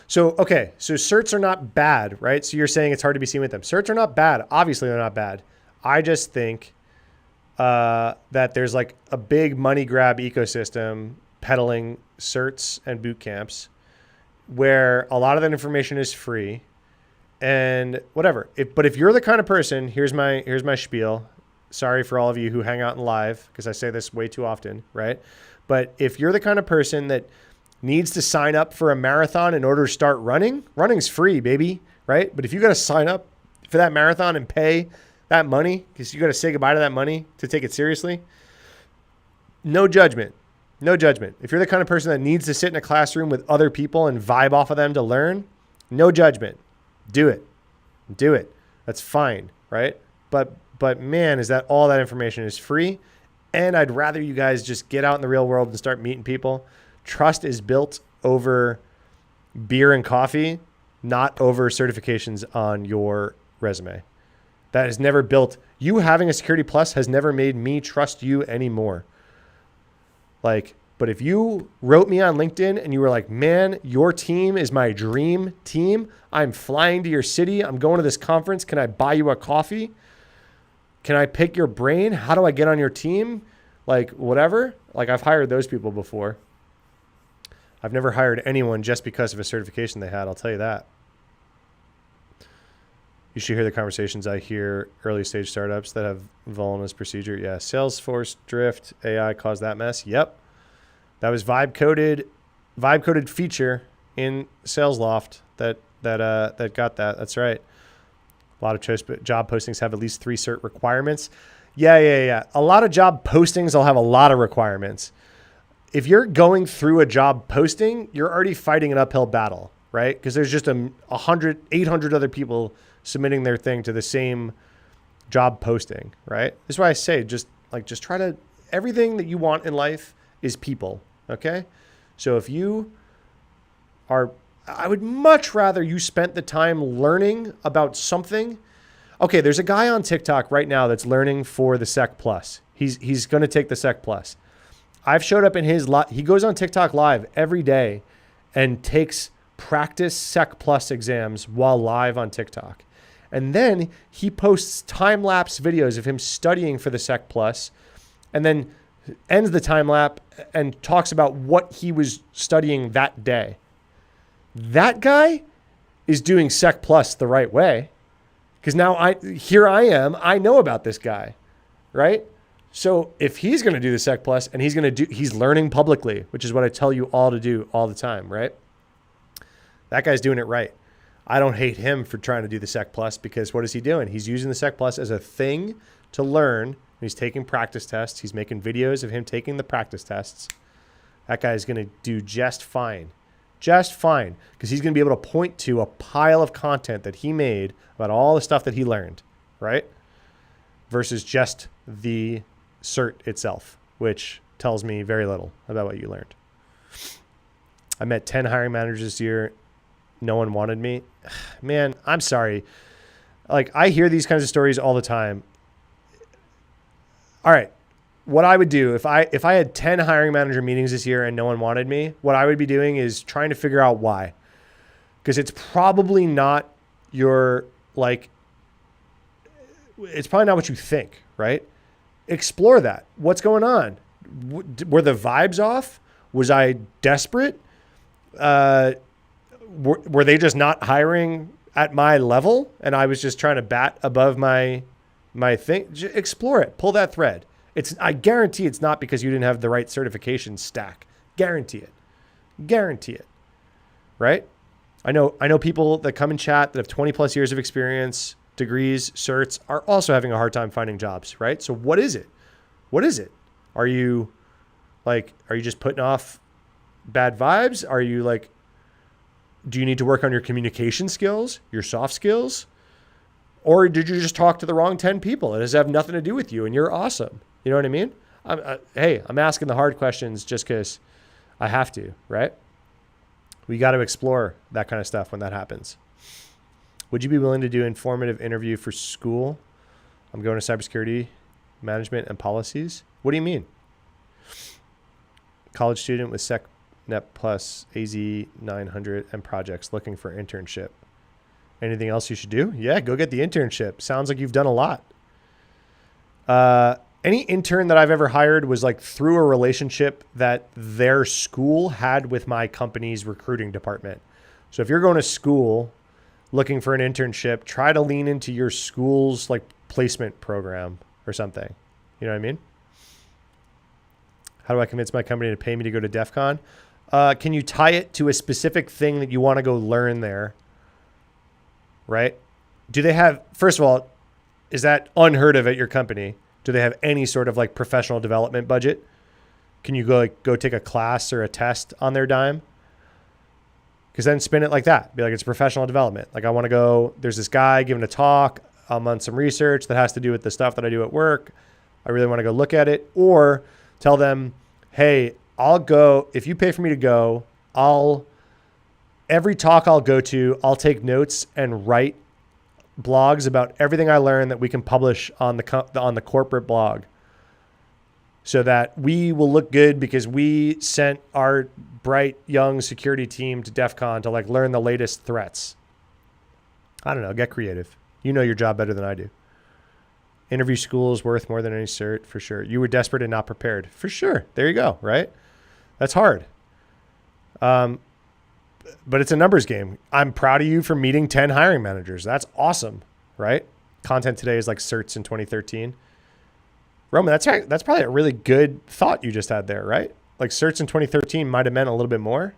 So, okay. So certs are not bad, right? So you're saying it's hard to be seen with them. Certs are not bad. Obviously they're not bad. I just think that there's like a big money grab ecosystem peddling certs and boot camps where a lot of that information is free and whatever. But if you're the kind of person, here's my spiel. Sorry for all of you who hang out in live because I say this way too often, right? But if you're the kind of person that needs to sign up for a marathon in order to start running, running's free, baby, right? But if you got to sign up for that marathon and pay that money because you got to say goodbye to that money to take it seriously, no judgment. No judgment. If you're the kind of person that needs to sit in a classroom with other people and vibe off of them to learn, no judgment. Do it. Do it. That's fine, right? But man, is that all that information is free? And I'd rather you guys just get out in the real world and start meeting people. Trust is built over beer and coffee, not over certifications on your resume. That is never built. You having a Security Plus has never made me trust you anymore. But if you wrote me on LinkedIn and you were like, man, your team is my dream team. I'm flying to your city. I'm going to this conference. Can I buy you a coffee? Can I pick your brain? How do I get on your team? Whatever. I've hired those people before. I've never hired anyone just because of a certification they had. I'll tell you that. You should hear the conversations I hear early stage startups that have vuln as procedure. Yeah, Salesforce drift, AI caused that mess. Yep. That was vibe coded feature in SalesLoft that got that. That's right. A lot of job postings have at least 3 cert requirements. Yeah. A lot of job postings will have a lot of requirements. If you're going through a job posting, you're already fighting an uphill battle, right? Because there's just 800 other people submitting their thing to the same job posting, right? That's why I say just try to, everything that you want in life is people, okay? So if you are, I would much rather you spent the time learning about something. Okay, there's a guy on TikTok right now that's learning for the Sec Plus. He's going to take the Sec Plus. I've showed up in his he goes on TikTok live every day and takes practice Sec Plus exams while live on TikTok. And then he posts time-lapse videos of him studying for the Sec Plus and then ends the time lapse and talks about what he was studying that day. That guy is doing Sec Plus the right way because now I am, I know about this guy, right? So if he's going to do the Sec Plus and he's learning publicly, which is what I tell you all to do all the time, right? That guy's doing it right. I don't hate him for trying to do the Sec Plus because what is he doing? He's using the Sec Plus as a thing to learn. He's taking practice tests. He's making videos of him taking the practice tests. That guy is going to do just fine. Just fine. Because he's going to be able to point to a pile of content that he made about all the stuff that he learned, right? Versus just the cert itself, which tells me very little about what you learned. I met 10 hiring managers this year. No one wanted me. Man, I'm sorry. I hear these kinds of stories all the time. All right. What I would do if I had 10 hiring manager meetings this year and no one wanted me, what I would be doing is trying to figure out why. Because it's probably not it's probably not what you think, right? Explore that. What's going on? Were the vibes off? Was I desperate? Were they just not hiring at my level and I was just trying to bat above my thing? Explore it. Pull that thread. I guarantee it's not because you didn't have the right certification stack. Guarantee it. Guarantee it. Right? I know people that come and chat that have 20 plus years of experience, degrees, certs, are also having a hard time finding jobs, right? So what is it? What is it? Are you just putting off bad vibes? Are you do you need to work on your communication skills, your soft skills? Or did you just talk to the wrong 10 people? It does have nothing to do with you and you're awesome. You know what I mean? I'm asking the hard questions just because I have to, right? We got to explore that kind of stuff when that happens. Would you be willing to do an informative interview for school? I'm going to cybersecurity, management, and policies. What do you mean? College student with SecNet Plus, AZ 900, and projects looking for internship. Anything else you should do? Yeah, go get the internship. Sounds like you've done a lot. Any intern that I've ever hired was like through a relationship that their school had with my company's recruiting department. So if you're going to school looking for an internship, try to lean into your school's like placement program or something. You know what I mean? How do I convince my company to pay me to go to DEF CON? Can you tie it to a specific thing that you want to go learn there? Right? Do they have, first of all, is that unheard of at your company? Do they have any sort of like professional development budget? Can you go take a class or a test on their dime? Because then spin it like that. Be like, it's professional development. Like I want to go, there's this guy giving a talk. I'm on some research that has to do with the stuff that I do at work. I really want to go look at it. Or tell them, hey, I'll go, if you pay for me to go, every talk I'll go to, I'll take notes and write blogs about everything I learn that we can publish on the corporate blog, so that we will look good because we sent our bright young security team to DEF CON to like learn the latest threats. I don't know, get creative. You know your job better than I do. Interview school is worth more than any cert, for sure. You were desperate and not prepared, for sure. There you go, right? That's hard. But it's a numbers game. I'm proud of you for meeting 10 hiring managers. That's awesome, right? Content today is like certs in 2013. Roman, that's right. That's probably a really good thought you just had there, right? Like certs in 2013 might have meant a little bit more.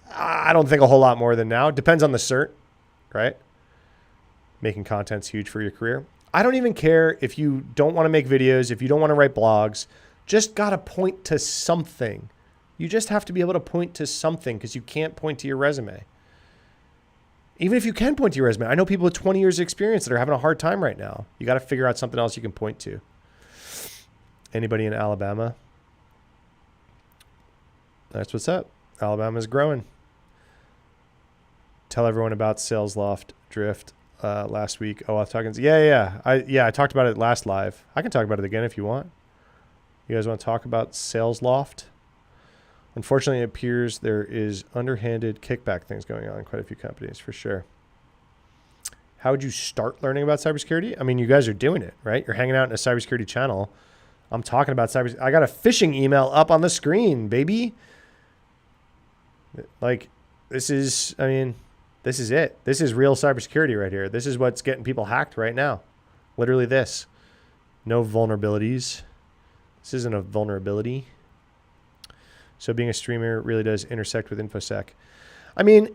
I don't think a whole lot more than now. Depends on the cert, right? Making content's huge for your career. I don't even care if you don't want to make videos, if you don't want to write blogs, just got to point to something. You just have to be able to point to something because you can't point to your resume. Even if you can point to your resume, I know people with 20 years of experience that are having a hard time right now. You got to figure out something else you can point to. Anybody in Alabama? That's what's up. Alabama's growing. Tell everyone about SalesLoft Drift last week. Oh, I was talking. Yeah. I talked about it last live. I can talk about it again if you want. You guys want to talk about SalesLoft? Unfortunately, it appears there is underhanded kickback things going on in quite a few companies, for sure. How would you start learning about cybersecurity? I mean, you guys are doing it, right? You're hanging out in a cybersecurity channel. I'm talking about cyber. I got a phishing email up on the screen, baby. Like, this is it. This is real cybersecurity right here. This is what's getting people hacked right now. Literally this. No vulnerabilities. This isn't a vulnerability. So being a streamer really does intersect with InfoSec. I mean,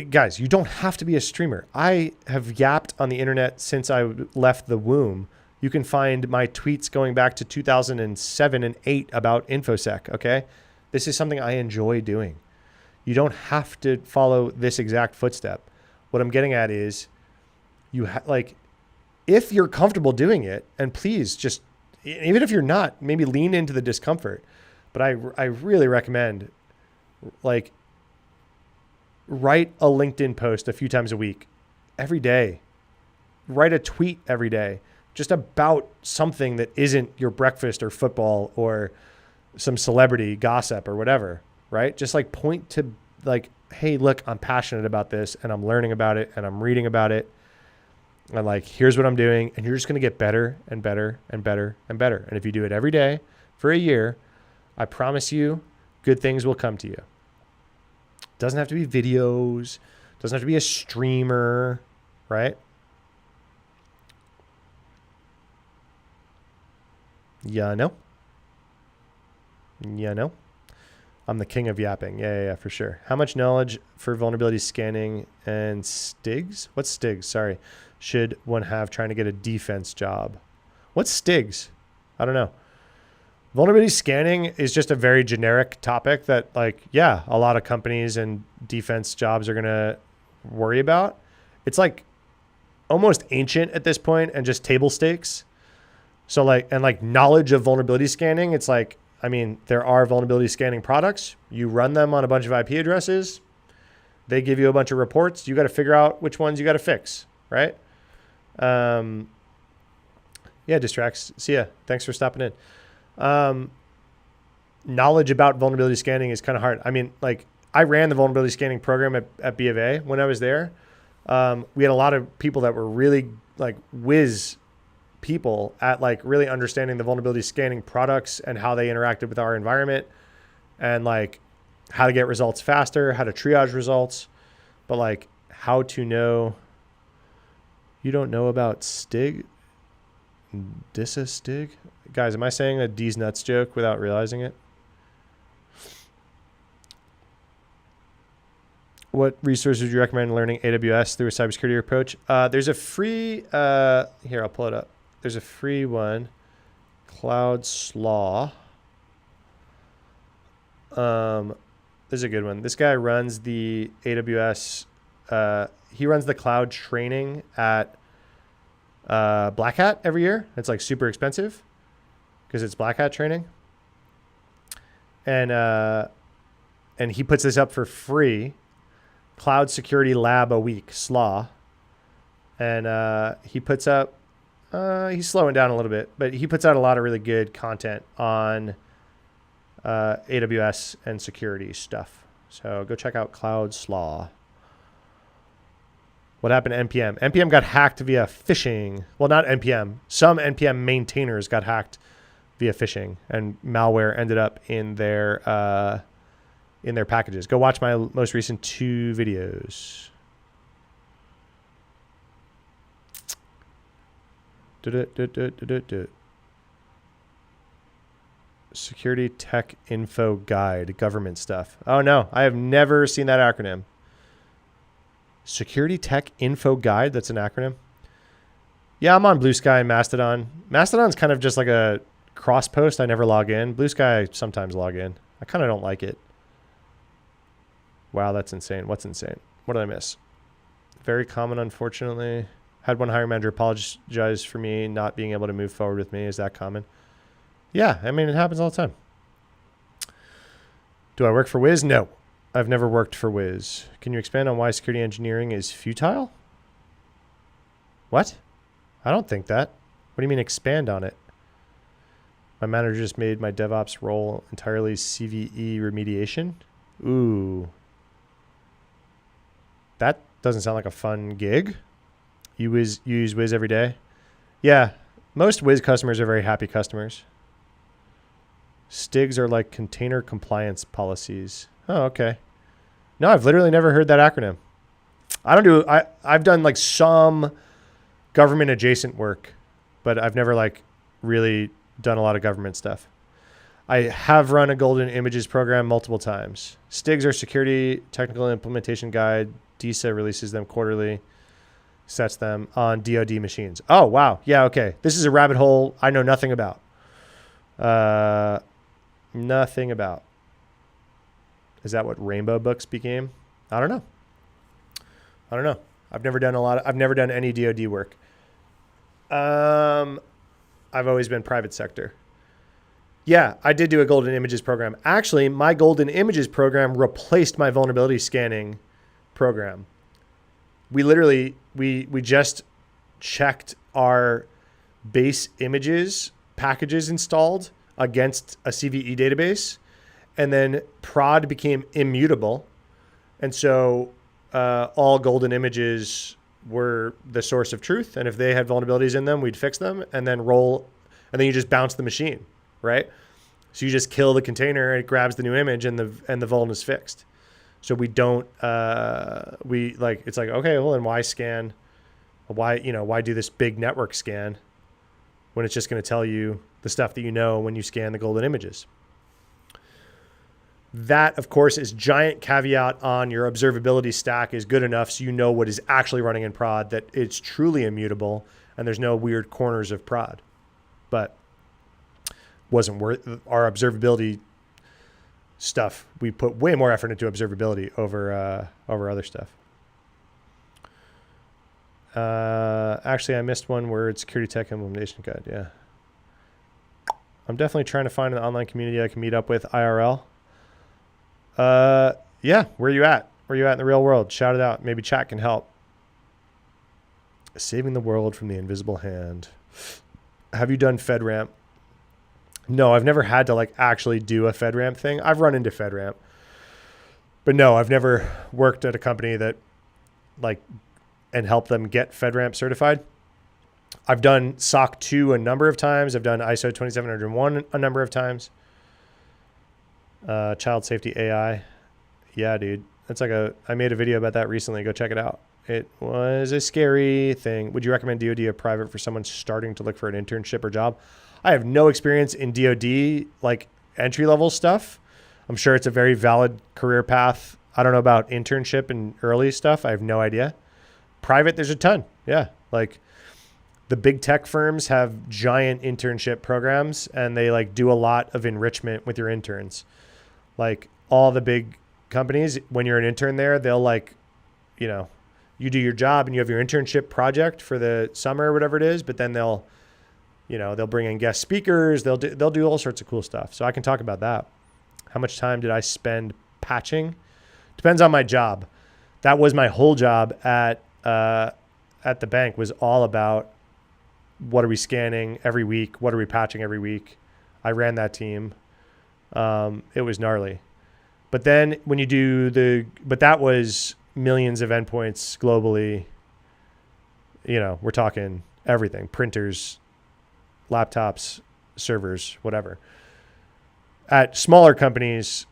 guys, you don't have to be a streamer. I have yapped on the internet since I left the womb. You can find my tweets going back to 2007 and 8 about InfoSec, okay? This is something I enjoy doing. You don't have to follow this exact footstep. What I'm getting at is if you're comfortable doing it, and please just, even if you're not, maybe lean into the discomfort. But I really recommend, like, write a LinkedIn post a few times a week, every day. Write a tweet every day, just about something that isn't your breakfast or football or some celebrity gossip or whatever, right? Just like point to like, hey, look, I'm passionate about this and I'm learning about it and I'm reading about it. And like, here's what I'm doing. And you're just going to get better and better and better and better. And if you do it every day for a year, I promise you, good things will come to you. Doesn't have to be videos. Doesn't have to be a streamer, right? Yeah, no. I'm the king of yapping. Yeah, for sure. How much knowledge for vulnerability scanning and STIGs? What's STIGs? Sorry. Should one have trying to get a defense job? What's STIGs? I don't know. Vulnerability scanning is just a very generic topic that, like, yeah, a lot of companies and defense jobs are going to worry about. It's like almost ancient at this point and just table stakes. So like knowledge of vulnerability scanning, it's like, I mean, there are vulnerability scanning products. You run them on a bunch of IP addresses. They give you a bunch of reports. You got to figure out which ones you got to fix, right? Yeah, Distracts. See ya. Thanks for stopping in. Knowledge about vulnerability scanning is kind of hard. I mean, like, I ran the vulnerability scanning program at B of A when I was there. We had a lot of people that were really like whiz people at like really understanding the vulnerability scanning products and how they interacted with our environment and like how to get results faster, how to triage results, but like how to know. You don't know about Stig? Dissa Stig? Guys, am I saying a D's nuts joke without realizing it? What resources would you recommend learning AWS through a cybersecurity approach? There's a free, here, I'll pull it up. There's a free one, Cloud Slaw. This is a good one. This guy runs the AWS, he runs the cloud training at Black Hat every year. It's like super expensive because it's Black Hat training. And he puts this up for free. Cloud Security Lab a week, SLAW. And he puts up, he's slowing down a little bit, but he puts out a lot of really good content on AWS and security stuff. So go check out Cloud SLAW. What happened to NPM? NPM got hacked via phishing. Well, not NPM. Some NPM maintainers got hacked via phishing, and malware ended up in their packages. Go watch my most recent 2 videos. Security Tech Info Guide, government stuff. Oh no, I have never seen that acronym. Security Tech Info Guide, that's an acronym. Yeah, I'm on Blue Sky and Mastodon. Mastodon's kind of just like a cross post. I never log in. Blue Sky, I sometimes log in. I kind of don't like it. Wow, that's insane. What's insane? What did I miss? Very common, unfortunately. Had one hiring manager apologize for me not being able to move forward with me. Is that common? Yeah, I mean, it happens all the time. Do I work for Wiz? No. I've never worked for Wiz. Can you expand on why security engineering is futile? What? I don't think that. What do you mean expand on it? My manager just made my DevOps role entirely CVE remediation. Ooh. That doesn't sound like a fun gig. You use Wiz every day? Yeah. Most Wiz customers are very happy customers. STIGs are like container compliance policies. Oh, okay. No, I've literally never heard that acronym. I've done like some government adjacent work, but I've never like really done a lot of government stuff. I have run a golden images program multiple times. STIGs are security technical implementation guide. DISA releases them quarterly, sets them on DoD machines. Oh, wow. Yeah, okay. This is a rabbit hole I know nothing about. Nothing about. Is that what Rainbow Books became? I don't know. I've never done any DoD work. I've always been private sector. Yeah, I did do a golden images program. Actually, my golden images program replaced my vulnerability scanning program. We just checked our base images packages installed against a CVE database, and then prod became immutable. And so all golden images were the source of truth. And if they had vulnerabilities in them, we'd fix them and then and then you just bounce the machine, right? So you just kill the container, it grabs the new image, and the vuln is fixed. So we don't, it's like, okay, well then why scan? Why do this big network scan when it's just going to tell you the stuff that you know when you scan the golden images? That, of course, is giant caveat on your observability stack is good enough so you know what is actually running in prod, that it's truly immutable and there's no weird corners of prod. But wasn't worth our observability stuff. We put way more effort into observability over other stuff. Actually, I missed one word, security tech implementation guide. Yeah. I'm definitely trying to find an online community I can meet up with IRL. Yeah. Where are you at? Where are you at in the real world? Shout it out. Maybe chat can help. Saving the world from the invisible hand. Have you done FedRAMP? No, I've never had to like actually do a FedRAMP thing. I've run into FedRAMP, but no, I've never worked at a company that and helped them get FedRAMP certified. I've done SOC 2 a number of times. I've done ISO 2701 a number of times. Child safety AI. Yeah, dude. That's like I made a video about that recently. Go check it out. It was a scary thing. Would you recommend DoD or private for someone starting to look for an internship or job? I have no experience in DoD, like entry level stuff. I'm sure it's a very valid career path. I don't know about internship and early stuff. I have no idea. Private, there's a ton. Yeah. Like the big tech firms have giant internship programs and they like do a lot of enrichment with your interns. Like all the big companies, when you're an intern there, they'll like, you know, you do your job and you have your internship project for the summer or whatever it is, but then they'll bring in guest speakers. They'll do all sorts of cool stuff. So I can talk about that. How much time did I spend patching? Depends on my job. That was my whole job at the bank, was all about what are we scanning every week? What are we patching every week? I ran that team. It was gnarly. But then when you do but that was millions of endpoints globally. You know, we're talking everything, printers, laptops, servers, whatever. At smaller companies,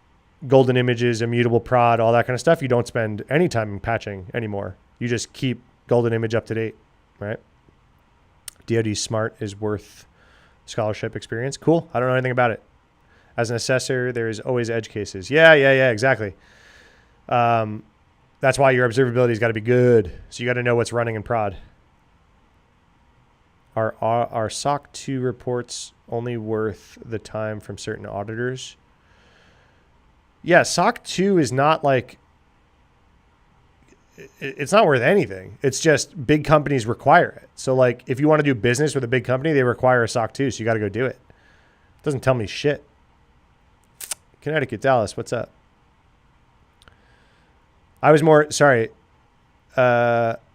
golden images, immutable prod, all that kind of stuff, you don't spend any time in patching anymore. You just keep golden image up to date, right? DoD Smart is worth scholarship experience. Cool. I don't know anything about it. As an assessor, there's always edge cases. Yeah, exactly. That's why your observability has got to be good. So you got to know what's running in prod. Are SOC 2 reports only worth the time from certain auditors? Yeah, SOC 2 is not like, it's not worth anything. It's just big companies require it. So like if you want to do business with a big company, they require a SOC 2, so you got to go do it. It doesn't tell me shit. Connecticut, Dallas, what's up? I was more, sorry.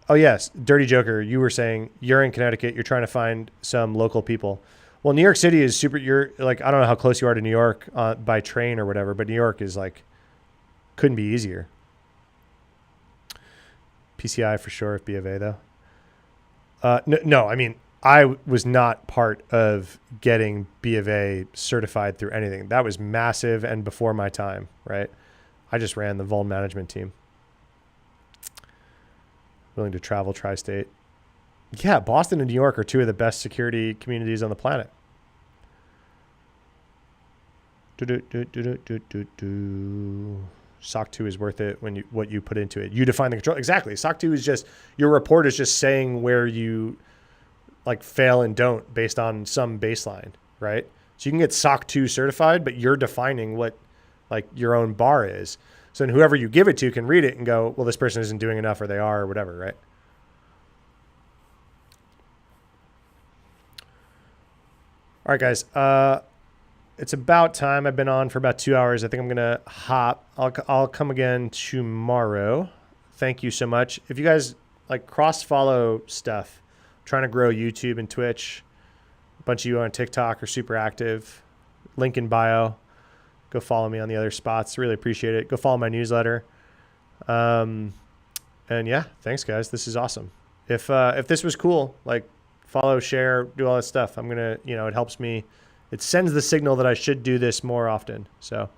Oh yes, Dirty Joker, you were saying you're in Connecticut, you're trying to find some local people. Well, New York City is super, you're like, I don't know how close you are to New York by train or whatever, but New York is like, couldn't be easier. PCI for sure, if B of A though. No, I mean, I was not part of getting B of A certified through anything. That was massive and before my time, right? I just ran the Vuln management team. Willing to travel tri-state. Yeah, Boston and New York are two of the best security communities on the planet. SOC 2 is worth it when what you put into it. You define the control. Exactly. SOC 2 is just, your report is just saying where you like fail and don't based on some baseline, right? So you can get SOC 2 certified, but you're defining what like your own bar is. So then whoever you give it to can read it and go, well, this person isn't doing enough or they are or whatever, right? All right, guys. It's about time. I've been on for about 2 hours. I think I'm going to hop. I'll come again tomorrow. Thank you so much. If you guys like cross-follow stuff, I'm trying to grow YouTube and Twitch. A bunch of you on TikTok are super active. Link in bio. Go follow me on the other spots. Really appreciate it. Go follow my newsletter. And yeah, thanks guys. This is awesome. If this was cool, like follow, share, do all that stuff. I'm going to, it helps me. It sends the signal that I should do this more often. So